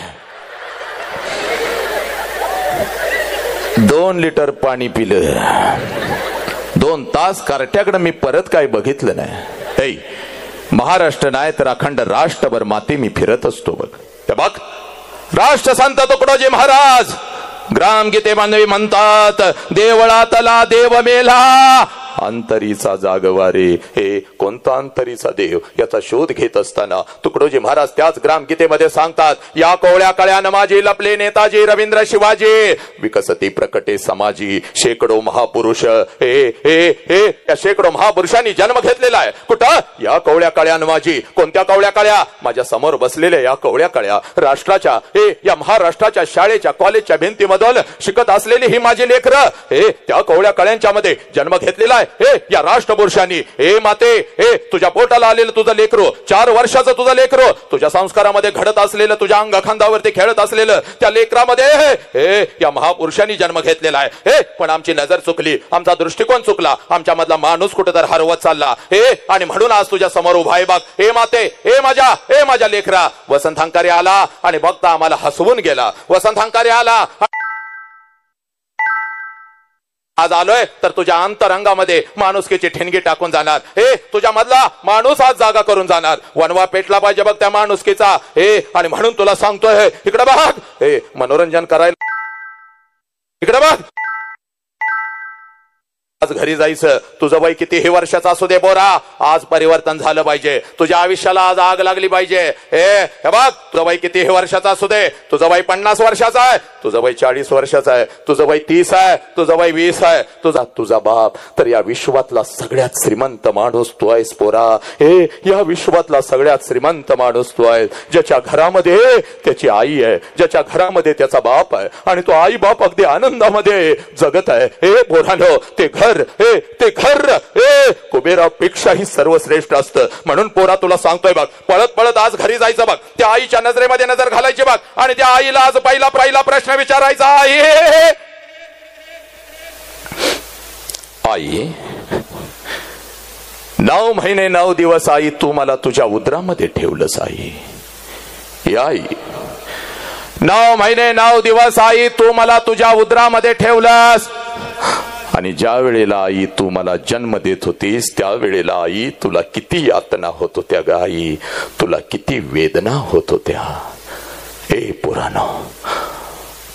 2 लिटर पाणी पिलं. 2 तास कार्ट्याकडे मी परत काय बघितलं नाही. महाराष्ट्र नाही तर अखंड राष्ट्रभर माती मी फिरत असतो बघ. ते बघ राष्ट्रसंत तुकडोजी महाराज ग्रामगीते मानवी म्हणतात, देवळातला देव मेला अंतरीचा जागवारे. हे कोणता अंतरीचा देव याचा शोध घेत असताना तुकडोजी महाराज त्याच ग्रामगीतेमध्ये सांगतात, या कोवळ्या कळ्यानं माझी लपले नेताजी रवींद्र शिवाजी, विकसती प्रकटे समाजी शेकडो महापुरुष. या शेकडो महापुरुषांनी जन्म घेतलेला आहे. कुठं? या कोवळ्या कळ्यानं माझी. कोणत्या कोवळ्या कळ्या? माझ्या समोर बसलेल्या या कोवळ्या कळ्या. राष्ट्राच्या या महाराष्ट्राच्या शाळेच्या कॉलेजच्या भिंतीमधून शिकत असलेली ही माझी लेकरं. त्या कोवळ्या कळ्यांच्या मध्ये जन्म घेतलेला आहे या राष्ट्रपुरुषांनी. माते तुझ्या पोटाला आलेलं तुझं लेकरू, 4 वर्षाचं तुझं लेकरू, तुझ्या संस्कारामध्ये घडत असलेलं, तुझ्या अंगखांदावरती खेळत असलेलं त्या लेकरामध्ये या महापुरुषांनी जन्म घेतलेला आहे. पण आमची नजर चुकली, आमचा दृष्टिकोन चुकला, आमच्या मधला माणूस कुठेतरी हरवत चालला. आणि म्हणून आज तुझ्या समोर उभा आहे बघ. माते, माझ्या लेकरा. वसंत हंकारे आला आणि बघता आम्हाला हसवून गेला. वसंत हंकारे आला, आज आलोय तर तुझ्या अंतरंगामध्ये माणुसकीची ठिणगी टाकून जाणार. तुझ्या मधला माणूस आज जागा करून जाणार. वनवा पेटला पाहिजे बघ त्या माणुसकीचा. आणि म्हणून तुला सांगतोय, इकडे बघ, मनोरंजन करायला इकडे बघ. आज घरी जायचं. तुझं वय कितीही वर्षाचा असू दे बोरा, आज परिवर्तन झालं पाहिजे. तुझ्या आयुष्याला आज आग लागली पाहिजे. हे बघ, तुझं वय कितीही वर्षाचा असू दे, तुझं वय 50 वर्षाचा आहे, तुझं वय 40 वर्षाचा आहे, तुझं वय 30 आहे, तुझं वय 20 आहे, तुझा बाप तर या विश्वातला सगळ्यात श्रीमंत माणूस तू आहेस पोरा. या विश्वातला सगळ्यात श्रीमंत माणूस तू आहेस, ज्याच्या घरामध्ये त्याची आई आहे, ज्याच्या घरामध्ये त्याचा बाप आहे आणि तो आई बाप अगदी आनंदामध्ये जगत आहे. पोरांनो, ते घर कुबेरापेक्षाही सर्वश्रेष्ठ असतं. म्हणून पोरा तुला सांगतोय बघ, पळत पळत आज घरी जायचं बघ. त्या आईच्या नजरेमध्ये नजर घालायची बघ आणि त्या आईला आज पहिला प्रश्न विचारायचा आहे. आई, 9 महिने 9 दिवस आई तू मला तुझ्या उदरामध्ये ठेवलंस आई. आई, 9 महिने 9 दिवस आई तू मला तुझ्या उदरामध्ये ठेवलंस. आणि ज्या वेळेला आई तू मला जन्म देत होतीस त्यावेळेला आई तुला किती यातना होत होत्या ग आई, तुला किती वेदना होत होत्या. पोरांनो,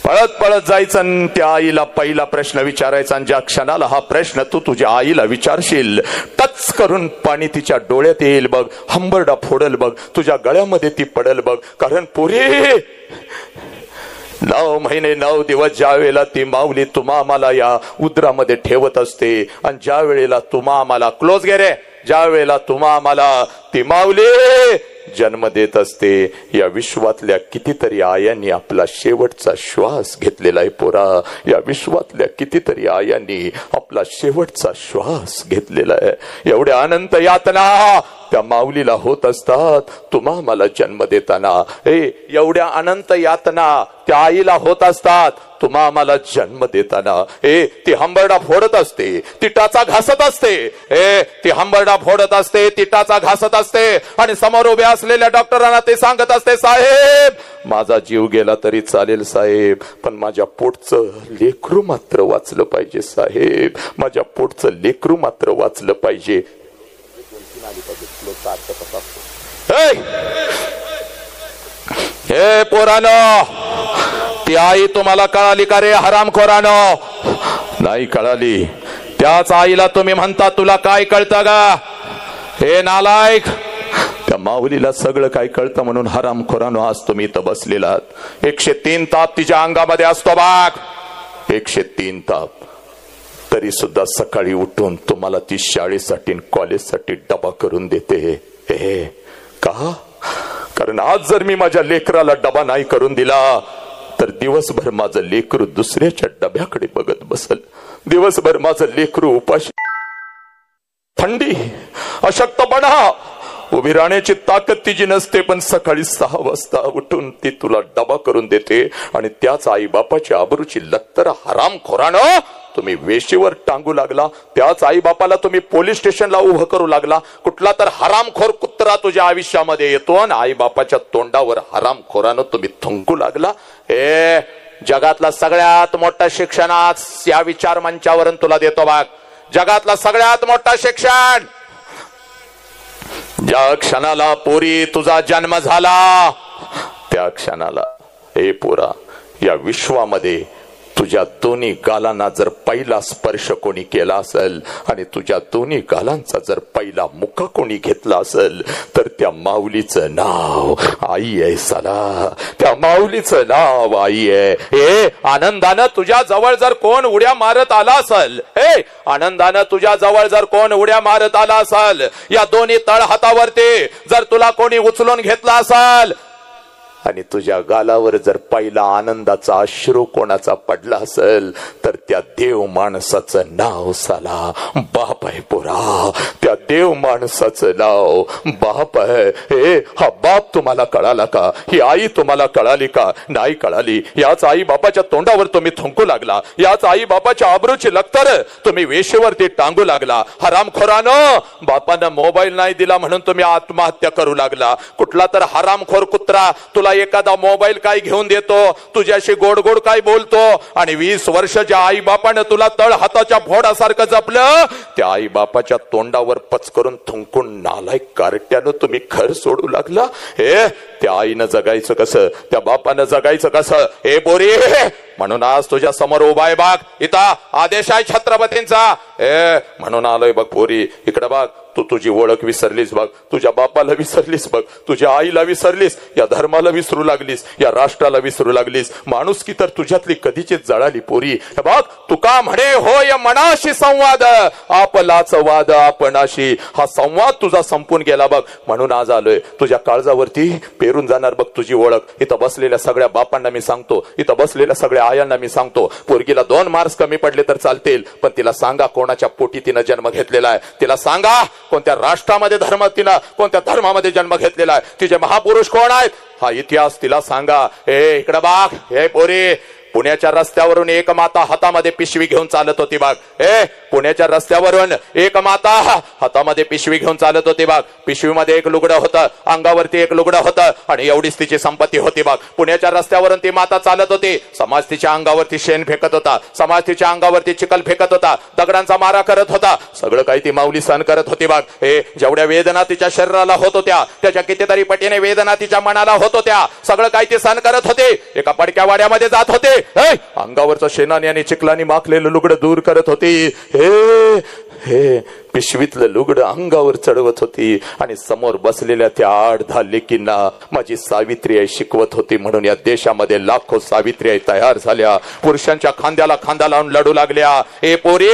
पळत पळत जायचं आणि त्या आईला पहिला प्रश्न विचारायचा. आणि ज्या क्षणाला हा प्रश्न तू तुझ्या आईला विचारशील, टच करून पाणी तिच्या डोळ्यात येईल बघ, हंबरडा फोडल बघ, तुझ्या गळ्यामध्ये ती पडल बघ. कारण पोरी, 9 महिने 9 दिवस ज्या वेळेला ती माऊली तुम्हा आम्हाला या उदरामध्ये ठेवत असते आणि ज्या वेळेला तुम्हा आम्हाला क्लोज गे रे, ज्या वेळेला तुम्हा आम्हाला ती माऊली जन्म देत असते, या विश्वातल्या कितीतरी आयांनी आपला शेवटचा श्वास घेतलेला आहे पोरा. या विश्वातल्या कितीतरी आयांनी आपला शेवटचा श्वास घेतलेला आहे. एवढ्या अनंत यातना त्या माऊलीला होत असतात तुम्हा मला जन्म देताना. एवढ्या अनंत यातना त्या आईला होत असतात तुम्हा आम्हाला जन्म देताना. ती हंबरडा फोडत असते, ती टाचा घासत असते. ती हंबरडा फोडत असते, ती टाचा घासत असते आणि समोर उभ्या असलेल्या डॉक्टरांना ते सांगत असते, साहेब माझा जीव गेला तरी चालेल साहेब, पण माझ्या पोटचं लेकरू मात्र वाचलं पाहिजे साहेब, माझ्या पोटचं लेकरू मात्र वाचलं पाहिजे. हे पोरानो, ती आई तुम्हाला कळाली का रे हरामखोरानो? नाही कळाली. त्याच आईला तुम्ही म्हणता तुला काय कळतं का? हे नालायक, त्या माऊलीला सगळं काय कळतं म्हणून हरामखोरानो आज तुम्ही इथं बसलेलात. 103 ताप तिच्या अंगामध्ये असतो बाग, 103 ताप. तरी सुद्धा सकाळी उठून तुम्हाला ती शाळेसाठी कॉलेजसाठी डबा करून देते. का? कारण आज जर मी माझ्या लेकराला डबा नाही करून दिला तर दिवसभर माझं लेकरू दुसऱ्याच्या डब्याकडे बघत बसल. दिवसभर माझं लेकरू उपाशी, थंडी, अशक्तपणा, उभी राहण्याची ताकद तिची नसते, पण सकाळी 6 वाजता उठून ती तुला डबा करून देते. आणि त्याच आई बापाच्या आबरूची लत्तर हरामखोरानं तुम्ही वेशीवर टांगू लागला. त्याच आई बापाला तुम्ही पोलीस स्टेशनला उभं करू लागला. कुठला तर हरामखोर कुत्रा तुझ्या आयुष्यामध्ये येतो आणि आई बापाच्या तोंडावर हरामखोरानं तुम्ही थुंकू लागला. जगातला सगळ्यात मोठा शिक्षणात या विचार मंचावरून तुला देतो बाग. जगातला सगळ्यात मोठा शिक्षण, ज्या क्षणाला पोरी तुझा जन्म झाला त्या क्षणाला, हे पोरा, या विश्वामध्ये तुझ्या दोन्ही गालांना जर पहिला स्पर्श कोणी केला असेल आणि तुझ्या दोन्ही गालांचा जर पहिला मुका कोणी घेतला असेल तर त्या माऊलीचं नाव आई आहे. साला त्या माऊलीचं नाव आई आहे. आनंदानं तुझ्या जवळ जर कोण उड्या मारत आला असेल, आनंदानं तुझ्या जवळ जर कोण उड्या मारत आला असेल, या दोन्ही तळ हातावरती जर तुला कोणी उचलून घेतला असेल आणि तुझ्या गालावर जर पहिला आनंदाचा अश्रू कोणाचा पडला असेल तर त्या देव माणसाचं नाव साला बाप आहे पोरा. त्या देव माणसाचं नाव बाप आहे. हा बाप तुम्हाला कळाला का? ही आई तुम्हाला कळाली का? नाही कळाली. याच आई बापाच्या तोंडावर तुम्ही थुंकू लागला. याच आई बापाच्या आबरूची लक्तर तुम्ही वेशीवरती टांगू लागला. हरामखोरानं बापानं मोबाईल नाही दिला म्हणून तुम्ही आत्महत्या करू लागला. कुठला तर हरामखोर कुत्रा तुला एखादा मोबाईल काय घेऊन देतो, तुझ्याशी गोड गोड काय बोलतो आणि 20 वर्ष ज्या आई बापानं तुला तळ हाताच्या फोडासारखं जपलं त्या आई बापाच्या तोंडावर पचकरून थुंकून नालायक कार्ट्यानं तुम्ही घर सोडू लागला. त्या आईनं जगायचं कसं? त्या बापानं जगायचं कसं? हे पोरी, म्हणून आज तुझ्या समोर उभा आहे बाग. इथं आदेश आहे छत्रपतींचा. म्हणून आलोय बघ पोरी, इकडे बघ. तू तुझी ओळख विसरलीस बघ, तुझ्या बापाला विसरलीस बघ, तुझ्या आईला विसरलीस, या धर्माला विसरू लागलीस, या राष्ट्राला विसरू लागलीस. माणुसकी तर तुझ्यातली कधीचीच जळाली पोरी. बघ, तुका म्हणे होय मनाशी संवाद, आपलाच वाद आपणाशी. हा संवाद तुझा संपून गेला बघ. म्हणून आज आलोय तुझ्या काळजावरती पेरून जाणार बघ तुझी ओळख. इथं बसलेल्या सगळ्या बापांना मी सांगतो, इथं बसलेल्या सगळ्या आयांना मी सांगतो, पोरगीला 2 मार्क्स कमी पडले तर चालतील, पण तिला सांगा कोणाच्या पोटी तिनं जन्म घेतलेला आहे. तिला सांगा कोणत्या राष्ट्रामध्ये तिनं कोणत्या धर्मामध्ये जन्म घेतलेला आहे, तिचे महापुरुष कोण आहेत, हा इतिहास तिला सांगा. इकडे बाग, हे पोरी, पुण्याच्या रस्त्यावरून एक माता हातामध्ये पिशवी घेऊन चालत होती बाग. पुण्याच्या रस्त्यावरून एक माता हातामध्ये पिशवी घेऊन चालत होती बाग. पिशवीमध्ये एक लुगडं होतं, अंगावरती एक लुगडं होतं आणि एवढीच तिची संपत्ती होती बाग. पुण्याच्या रस्त्यावरून ती माता चालत होती. समाज तिच्या अंगावरती शेण फेकत होता, समाज तिच्या अंगावरती चिखल फेकत होता, दगडांचा मारा करत होता. सगळं काही ती माऊली सहन करत होती बाग. जेवढ्या वेदना तिच्या शरीराला होत होत्या त्याच्या कितीतरी पटीने वेदना तिच्या मनाला होत होत्या. सगळं काही ती सहन करत होते. एका पडक्या वाड्यामध्ये जात होते. अंगावरचं शेणाने आणि चिखलानी माखलेलं लुगडं दूर करत होती. हे पिशवीतलं लुगडं अंगावर चढवत होती आणि समोर बसलेल्या त्या 8-10 लेकींना माझी सावित्री आई शिकवत होती. म्हणून या देशामध्ये लाखो सावित्री आई तयार झाल्या, पुरुषांच्या खांद्याला खांदा लावून लढू लागल्या. ए पोरी,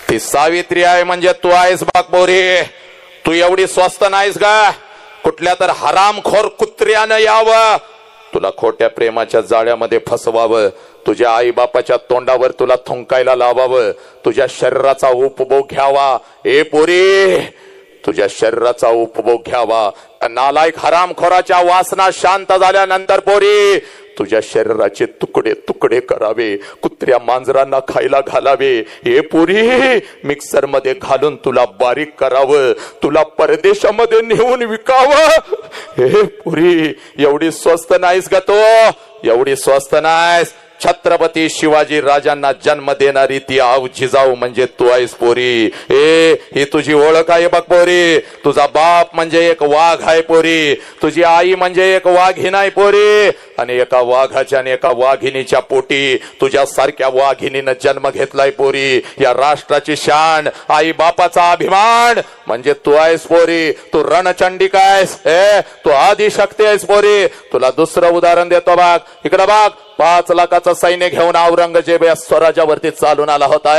ती सावित्री आहे म्हणजे तू आहेस बघ पोरी. तू एवढी स्वस्त नाहीस का? कुठल्या तर हरामखोर कुत्र्यानं यावं, तुला खोट्या प्रेमाच्या जाळ्यामध्ये फसवावं, तुझ्या आई बापाच्या तोंडावर तुला थुंकायला लावावं, तुझ्या शरीराचा उपभोग घ्यावा. ए पोरी, तुझ्या शरीराचा उपभोग घ्यावा. नालायक हरामखोराच्या वासना शांत झाल्यानंतर पोरी तुझ्या शरीराचे तुकडे तुकडे करावे, कुत्र्या मांजरांना खायला घालावे. हे पुरी मिक्सर मध्ये घालून तुला बारीक करावं, तुला परदेशामध्ये नेऊन विकावं. हे पुरी, एवढी स्वस्त नाहीस का तो? एवढी स्वस्त नाहीस. छत्रपती शिवाजी राजांना जन्म देणारी ती आव जिजाऊ म्हणजे तू आहेस पोरी. ही तुझी ओळख आहे बघ पोरी. तुझा बाप म्हणजे एक वाघ आहे पोरी, तुझी आई म्हणजे एक वाघीण आहे पोरी. आणि एका वाघाच्या आणि एका वाघिणीच्या पोटी तुझ्या सारख्या वाघिणीनं जन्म घेतलाय पोरी. या राष्ट्राची शान, आई बापाचा अभिमान म्हणजे तू आहेस पोरी. तू रणचंडिका आहेस, तू आदिशक्ती आहेस पोरी. तुला दुसरं उदाहरण देतो बघ, इकडे बघ. 5 लाखाचं सैन्य घेऊन औरंगजेब या स्वराज्यावरती चालून आला होता.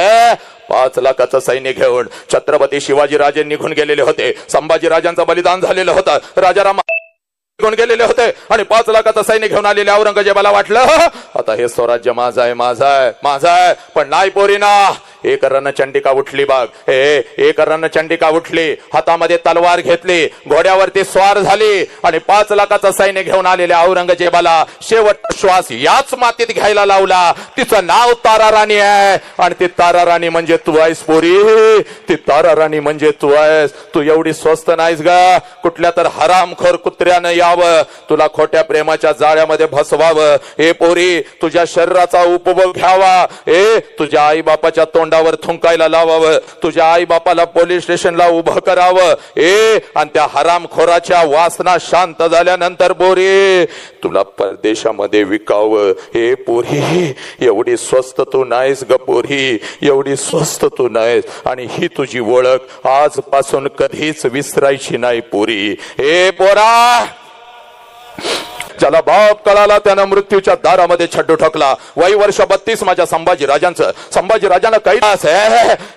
5 लाखाचं सैन्य घेऊन छत्रपती शिवाजी राजे निघून गेलेले होते. संभाजी राजांचं बलिदान झालेलं होतं. राजाराम निघून गेलेले होते आणि 5 लाखाचं सैन्य घेऊन आलेले औरंगजेबाला वाटलं आता हे स्वराज्य माझं आहे, माझं आहे, माझं आहे. पण नाही पोरीना, एक रणचंडिका उठली बघ. एक रणचंडिका उठली, हातामध्ये तलवार घेतली, घोड्यावरती स्वार झाली आणि 5 लाखाचं सैन्य घेऊन आलेल्या औरंगजेबाला शेवट श्वास याच मातीत घ्यायला लावला. तिचं नाव तारा राणी आहे आणि ती तारा राणी म्हणजे तू आहेस पोरी. ती तारा राणी म्हणजे तू आहेस. तू एवढी स्वस्त नाहीस गा. कुठल्या तर हरामखोर कुत्र्यानं यावं, तुला खोट्या प्रेमाच्या जाळ्यामध्ये फसवावं. हे पोरी, तुझ्या शरीराचा उपभोग घ्यावा. तुझ्या आई बापाच्या तोंडावर थुंकायला लावावं, तुझ्या आई बापाला पोलीस स्टेशनला उभं करावं. आणि त्या हरामखोराच्या वासना शांत झाल्यानंतर पोरी तुला परदेशामध्ये विकावं. हे पोरी, एवढी स्वस्त तू नाहीस ग पोरी, एवढी स्वस्त तू नाहीस. आणि ही तुझी ओळख आजपासून कधीच विसरायची नाही पोरी. हे पोरा, ज्याला बाप कळाला त्यानं मृत्यूच्या दारामध्ये छड्डू ठोकला. वय वर्ष 32 माझ्या संभाजी राजांचं. संभाजी राजांना कैलास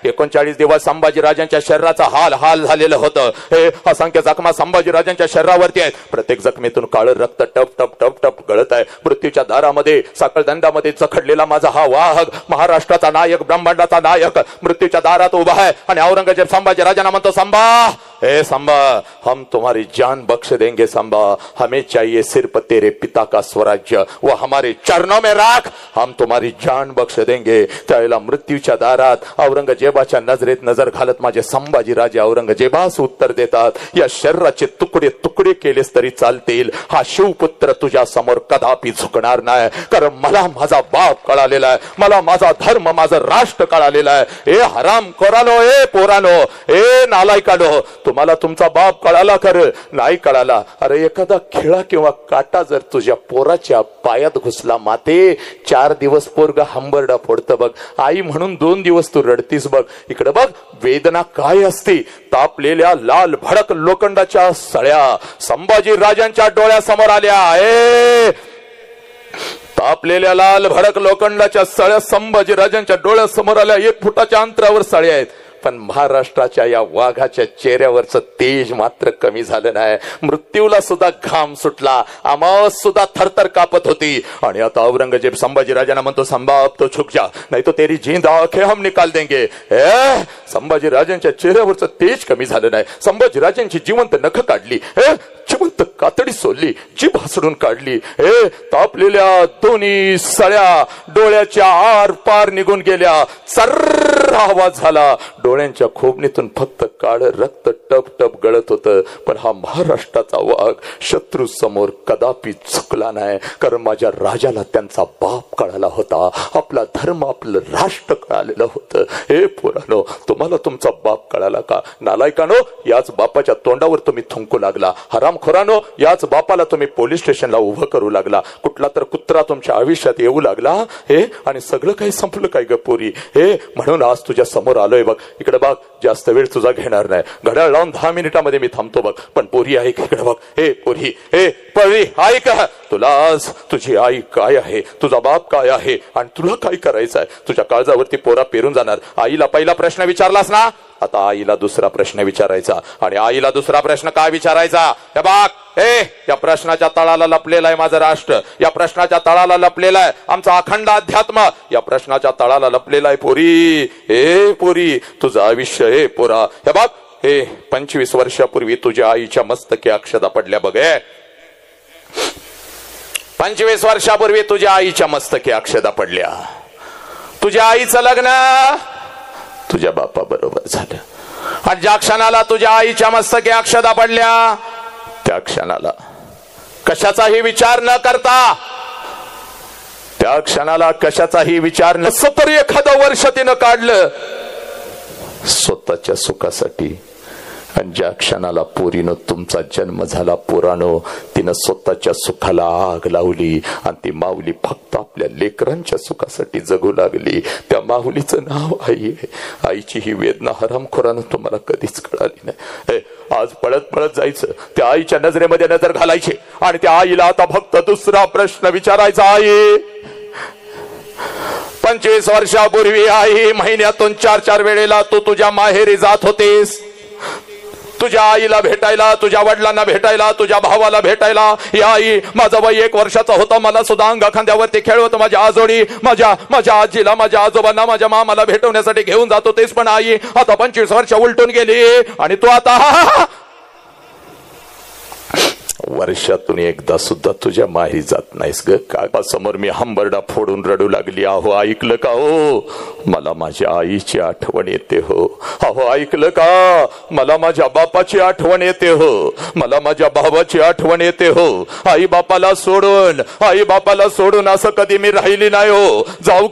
39 दिवस संभाजी राजांच्या शरीराचा हाल झालेलं होतं. हे असंख्य जखमा संभाजी राजांच्या शरीरावरती आहेत. प्रत्येक जखमेतून काळं रक्त टप टप टप टप गळत आहे. मृत्यूच्या दारामध्ये साखळदंडामध्ये जखडलेला माझा हा वाघ, महाराष्ट्राचा नायक, ब्रह्मांडाचा नायक मृत्यूच्या दारात उभा आहे. आणि औरंगजेब संभाजी राजांना म्हणतो, संभा, हे संभा, हम तुम्हारी जान बख्श देंगे संभा, हमें चाहिए सिर्फ तेरे पिता का स्वराज्य, वो हमारे चरणों में राख, हम तुम्हारी जान बख्श देंगे. त्यावेळेला मृत्यूच्या दारात औरंगजेबाच्या नजरेत नजर घालत माझे संभाजी राजे औरंगजेबास उत्तर देतात, या शरीराचे तुकडे तुकडे केलेस तरी चालतील, हा शिवपुत्र तुझ्या समोर कदापि झुकणार नाही. कारण मला माझा बाप कळालेला आहे, मला माझा धर्म, माझं राष्ट्र कळालेलं आहे. ए हराम खोरानो, ए पोरानो, ए नालायकानो, तुम्हाला तुमचा बाप कळाला कर नाही कळाला. अरे एखादा खिळा किंवा काटा जर तुझ्या पोराच्या पायात घुसला माते, 4 दिवस पोरगा हंबरडा फोडतं बघ. आई म्हणून 2 दिवस तू रडतीस बघ. इकडे बघ वेदना काय असते. तापलेल्या लाल भडक लोखंडाच्या सळ्या संभाजी राजांच्या डोळ्यासमोर आल्या. तापलेल्या लाल भडक लोखंडाच्या सळ्या संभाजी राजांच्या डोळ्यासमोर आल्या. 1 फुटाच्या अंतरावर सळ्या आहेत. पण महाराष्ट्राच्या या वाघाच्या चेहऱ्यावरचं तेज मात्र कमी झालं नाही. मृत्यूला सुद्धा घाम सुटला, आमावस सुद्धा थरथर कापत होती. आणि आता औरंगजेब संभाजी राजांना म्हणतो, संभा अब तो छुक जा, नाही तो तेरी जींद आंखें हम निकाल देंगे. संभाजी राजांच्या चेहऱ्यावरचं तेज कमी झालं नाही. संभाजी राजांची जिवंत नख काढली, जिवंत कातडी सोडली, जीभ हसडून काढली. तापलेल्या दोन्ही सळ्या डोळ्याच्या आर पार निघून गेल्या. सर्र आवाज झाला. डोळ्यांच्या खोबणीतून फक्त काळं रक्त टप टप गळत होतं, पण हा महाराष्ट्राचा वाघ शत्रू समोर कदापि चुकला नाही, कारण माझ्या राजाला त्यांचा बाप कळाला होता, आपला धर्म आपलं राष्ट्र कळालेलं होतं. हे पोरानो, तुम्हाला तुमचा बाप कळाला का? नालायकानो, याच बापाच्या तोंडावर तुम्ही थुंकू लागला. हरामखोरानो, याच बापाला तुम्ही पोलीस स्टेशनला उभं करू लागला. कुठला तर कुत्रा तुमच्या आयुष्यात येऊ लागला. हे आणि सगळं काही संपलं काय ग पोरी? हे म्हणून आज तुझ्या समोर आलोय बघ. इकडे बघ, जास्त वेळ तुझा घेणार नाही. घड्याळ लावून 10 मिनिटांमध्ये मी थांबतो बघ. पण पोरी ऐक, इकडे बघ. हे पोरी, हे पोरी ऐक, तुला आज तुझी आई काय आहे, तुझा बाप काय आहे आणि तुला काय करायचं आहे, तुझ्या काळजावरती पोरा पेरून जाणार. आईला पहिला प्रश्न विचारलास ना, आता आईला दुसरा प्रश्न विचारायचा. आणि आईला दुसरा प्रश्न काय विचारायचा? हे बघ, या प्रश्नाच्या तळाला लपलेला आहे माझं राष्ट्र, या प्रश्नाच्या तळाला लपलेला आहे आमचा अखंड अध्यात्म, या प्रश्नाच्या तळाला लपलेला आहे पोरी. हे पोरी, तुझं आयुष्य. हे पोरा, हे बघ, हे 25 वर्षापूर्वी तुझ्या आईच्या मस्तकी अक्षता पडल्या बघ. 25 वर्षापूर्वी तुझ्या आईच्या मस्तकी अक्षता पडल्या. तुझ्या आईचं लग्न तुझ्या बापा बरोबर झालं, आणि ज्या क्षणाला तुझ्या आईच्या मस्तकी अक्षता पडल्या त्या क्षणाला कशाचाही विचार न करता, त्या क्षणाला कशाचाही विचार न, तरी एखादं वर्ष तिनं काढलं स्वतःच्या सुखासाठी. आणि ज्या क्षणाला पोरीनं तुमचा जन्म झाला पोरानो, तिनं स्वतःच्या सुखाला आग लावली आणि ती माऊली फक्त आपल्या लेकरांच्या सुखासाठी जगू लागली. त्या माऊलीचं नाव आई आहे. आईची ही वेदना हरामखोरानं तुम्हाला कधीच कळाली नाही. आज पळत पळत जायचं, त्या आईच्या नजरेमध्ये नजर घालायची आणि त्या आईला आता फक्त दुसरा प्रश्न विचारायचा. आई, 25 वर्षापूर्वी आई महिन्यातून 4-4 वेळेला तू तुझ्या माहेरी जात होतीस, तुझ्या आईला भेटायला, तुझ्या वडिलांना भेटायला, तुझ्या भावाला भेटायला. या आई, माझा वय 1 वर्षाचा होता, मला सुद्धा अंगा खांद्यावरती खेळवत माझ्या आजोडी, माझ्या आजीला, माझ्या आजोबांना, माझ्या मामाला भेटवण्यासाठी घेऊन जात होतेस. पण आई, आता 25 वर्ष उलटून गेली आणि तू आता वर्षातून एकदा सुद्धा तुझ्या माहेरी जात नाहीस ग. का समोर मी हंबरडा फोडून रडू लागली. अहो ऐकलं का हो, मला माझ्या आईची आठवण येते हो. अहो ऐकलं का, मला माझ्या बापाची आठवण येते हो, मला माझ्या भावाची आठवण येते हो. आई बापाला सोडून असं कधी मी राहिली नाही हो. जाऊ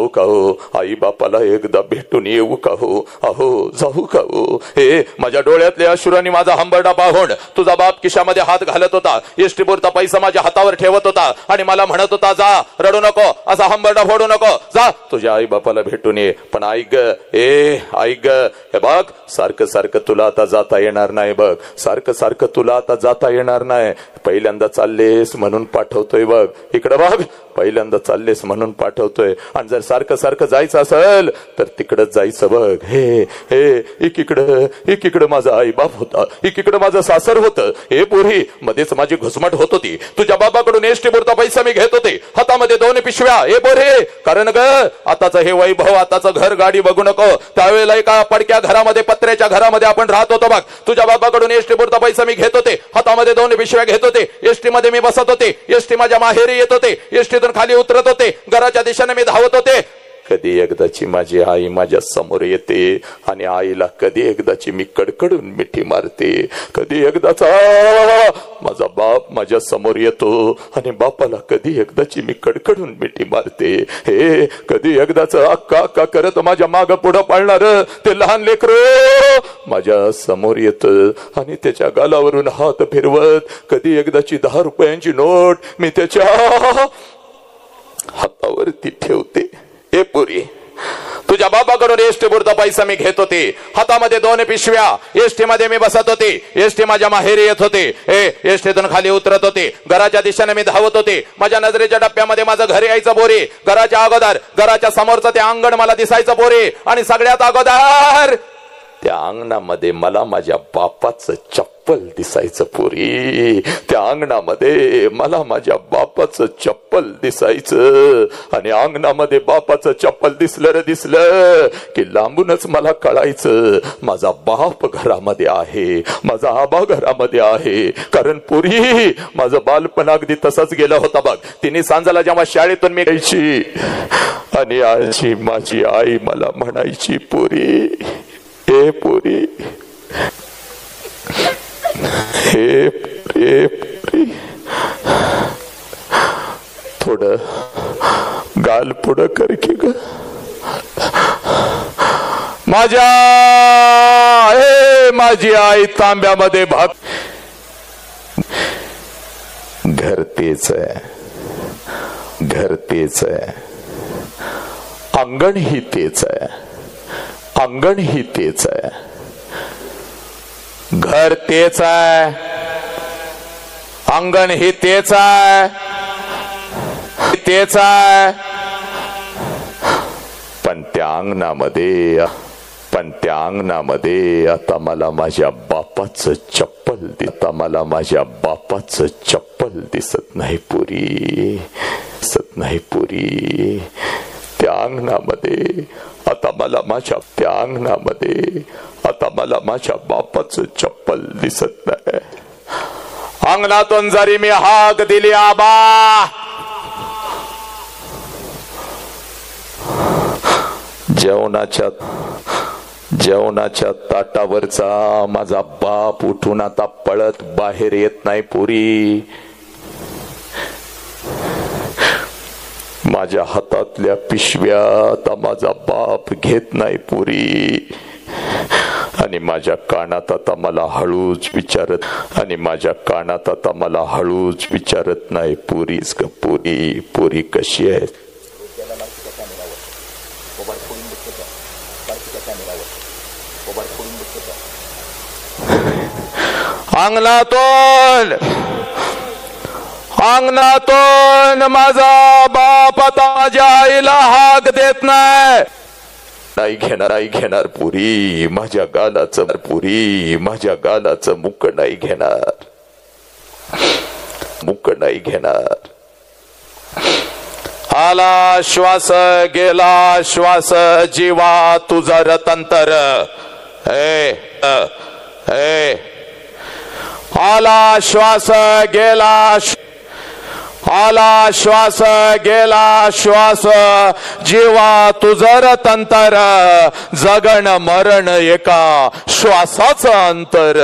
का हो, आई बापाला एकदा भेटून येऊ का हो. अहो जाऊ का हो. हे माझ्या डोळ्यातले अश्रूंनी माझा हंबरडा पाहून तुझा बाप मध्ये हात घालत होता, एसटीपुरता पैसा माझ्या हातावर ठेवत होता आणि मला म्हणत होता, जा रडू नको, असा हंबरडा फोडू नको, जा तुझ्या आई बापाला भेटून ये. पण ऐक ग, हे बघ, सारखं तुला आता जाता येणार नाही बघ, सारखं तुला आता जाता येणार नाही. पहिल्यांदा चाललेस म्हणून पाठवतोय बघ, इकडे बघ, पहिल्यांदा चाललेस म्हणून पाठवतोय. आणि जर सारखं जायचं असेल तर तिकडच जायचं बघ. हे एकीकडे माझा आई बाप होता, एकीकडे माझं सासर होतं. हे पोरी, मध्येच माझी घुसमट होत होती. तुझ्या बाबाकडून एसटी पुरता पैसा मी घेत होते, हातामध्ये 2 पिशव्या. हे पोरी, कारण ग आताचं हे वैभव, आताचं घर गाडी बघू नको. त्यावेळेला एका पडक्या घरामध्ये, पत्र्याच्या घरामध्ये आपण राहत होतो बघ. तुझ्या बाबाकडून एसटी पुरता पैसा मी घेत होते, हातामध्ये 2 पिशव्या घेत होते, एसटी मध्ये मी बसत होते, एसटी माझ्या माहेरी येत होते, एसटीतून खाली उतरत होते, घराच्या दिशेने मी धावत होते. कधी एकदाची माझी आई माझ्या समोर येते आणि आईला कधी एकदाची मी कडकडून मिठी मारते. कधी एकदाचा माझा बाप माझ्या समोर येतो आणि बापाला कधी एकदाची मी कडकडून मिठी मारते. हे कधी एकदाच अक्का करत माझ्या माग पुढं पाळणार ते लहान लेकरू माझ्या समोर येत आणि त्याच्या गालावरून हात फिरवत कधी एकदाची 10 रुपयांची नोट मी त्याच्या हातावरती ठेवते. हे पुरी, तुझ्या बाबाकडून एसटी पुरता पैसा मी घेत होते, हातामध्ये 2 पिशव्या, एसटी मध्ये मी बसत होते, एसटी माझ्या माहेरी येत होते, एसटीतून खाली उतरत होते, घराच्या दिशेने मी धावत होते. माझ्या नजरेच्या टप्प्यामध्ये माझं घर यायचं बोरे, घराच्या अगोदर घराच्या समोरचं ते अंगण मला दिसायचं बोरे, आणि सगळ्यात अगोदर त्या अंगणामध्ये मला माझ्या बापाचं चप्पल दिसायचं पुरी, त्या अंगणामध्ये मला माझ्या बापाचं चप्पल दिसायचं. आणि अंगणामध्ये बापाचं चप्पल दिसलं की लांबूनच मला कळायचं माझा बाप घरामध्ये आहे, माझा आबा घरामध्ये आहे. कारण पुरी माझं बालपण अगदी तसंच गेलं होता बघ. तिने सांजाला जेव्हा शाळेतून मी यायची आणि आजी माझी आई मला म्हणायची पुरी, हे पुरी, हे पुरी, थोडं गाल पुढं कर की ग माझ्या. हे माझी आई तांब्यामध्ये भात. घर तेच आहे, घर तेच आहे, अंगण ही तेच आहे, अंगण ही तेच आहे. घर तेच आहे, अंगण ही तेच आहे, तेच आहे. पण त्या अंगणामध्ये आता मला माझ्या बापाचं चप्पल आता मला माझ्या बापाचं चप्पल दिसत नाही पुरी, दिसत नाही पुरी. त्या अंगणामध्ये आता मला माझ्या, त्या अंगणामध्ये आता मला माझ्या बापाचं चप्पल दिसत नाही. अंगणातून जरी मी हाक दिली आबा, जेवणाच्या ताटावरचा माझा बाप उठून आता पळत बाहेर येत नाही पुरी. माझ्या हातातल्या पिशव्या आता माझा बाप घेत नाही पुरी. आणि माझ्या कानात आता मला हळूच विचारत, आणि माझ्या कानात आता मला हळूच विचारत नाही पुरीच ग पुरी, पुरी कशी आहे. अंगणातून माझा बाप आता माझ्या आईला हाक देत नाही. नाही घेणार पुरी माझ्या गालाचं, पुरी माझ्या गालाचं मुक नाही घेणार, मुक नाही घेणार. आला श्वास गेला श्वास जीवा तुझा रतंतर. आला श्वास गेला, आला श्वास गेला श्वास जीवा तुझर तंतर. जगण मरण एका श्वासाचं अंतर,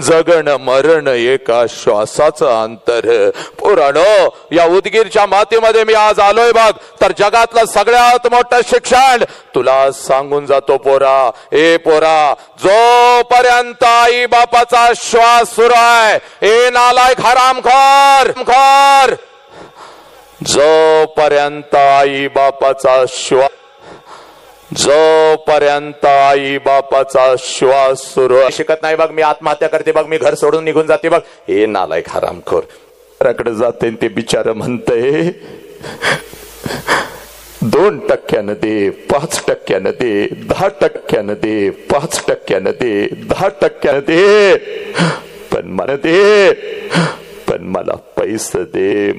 जगण मरण एका श्वासाचं अंतर. पुराणो या उदगीरच्या मातीमध्ये मी आज आलोय बघ, तर जगातलं सगळ्यात मोठं शिक्षण तुला सांगून जातो पोरा. ए पोरा, जोपर्यंत आई बापाचा श्वास सुरू आहे, ए नालायक हरामखोर, जोपर्यंत आई बापाचा श्वास, जोपर्यंत आई बापाचा श्वास सुरू शिकत नाही बघ, मी आत्महत्या करते बघ, मी घर सोडून निघून जाते बघ. हे नालायक हरामखोर रकडे जाते ते बिचार म्हणतंय 2% दे, 5% दे, 10% दे, 5% दे, 10% दे, पण मला दे, पण मला पैसे दे.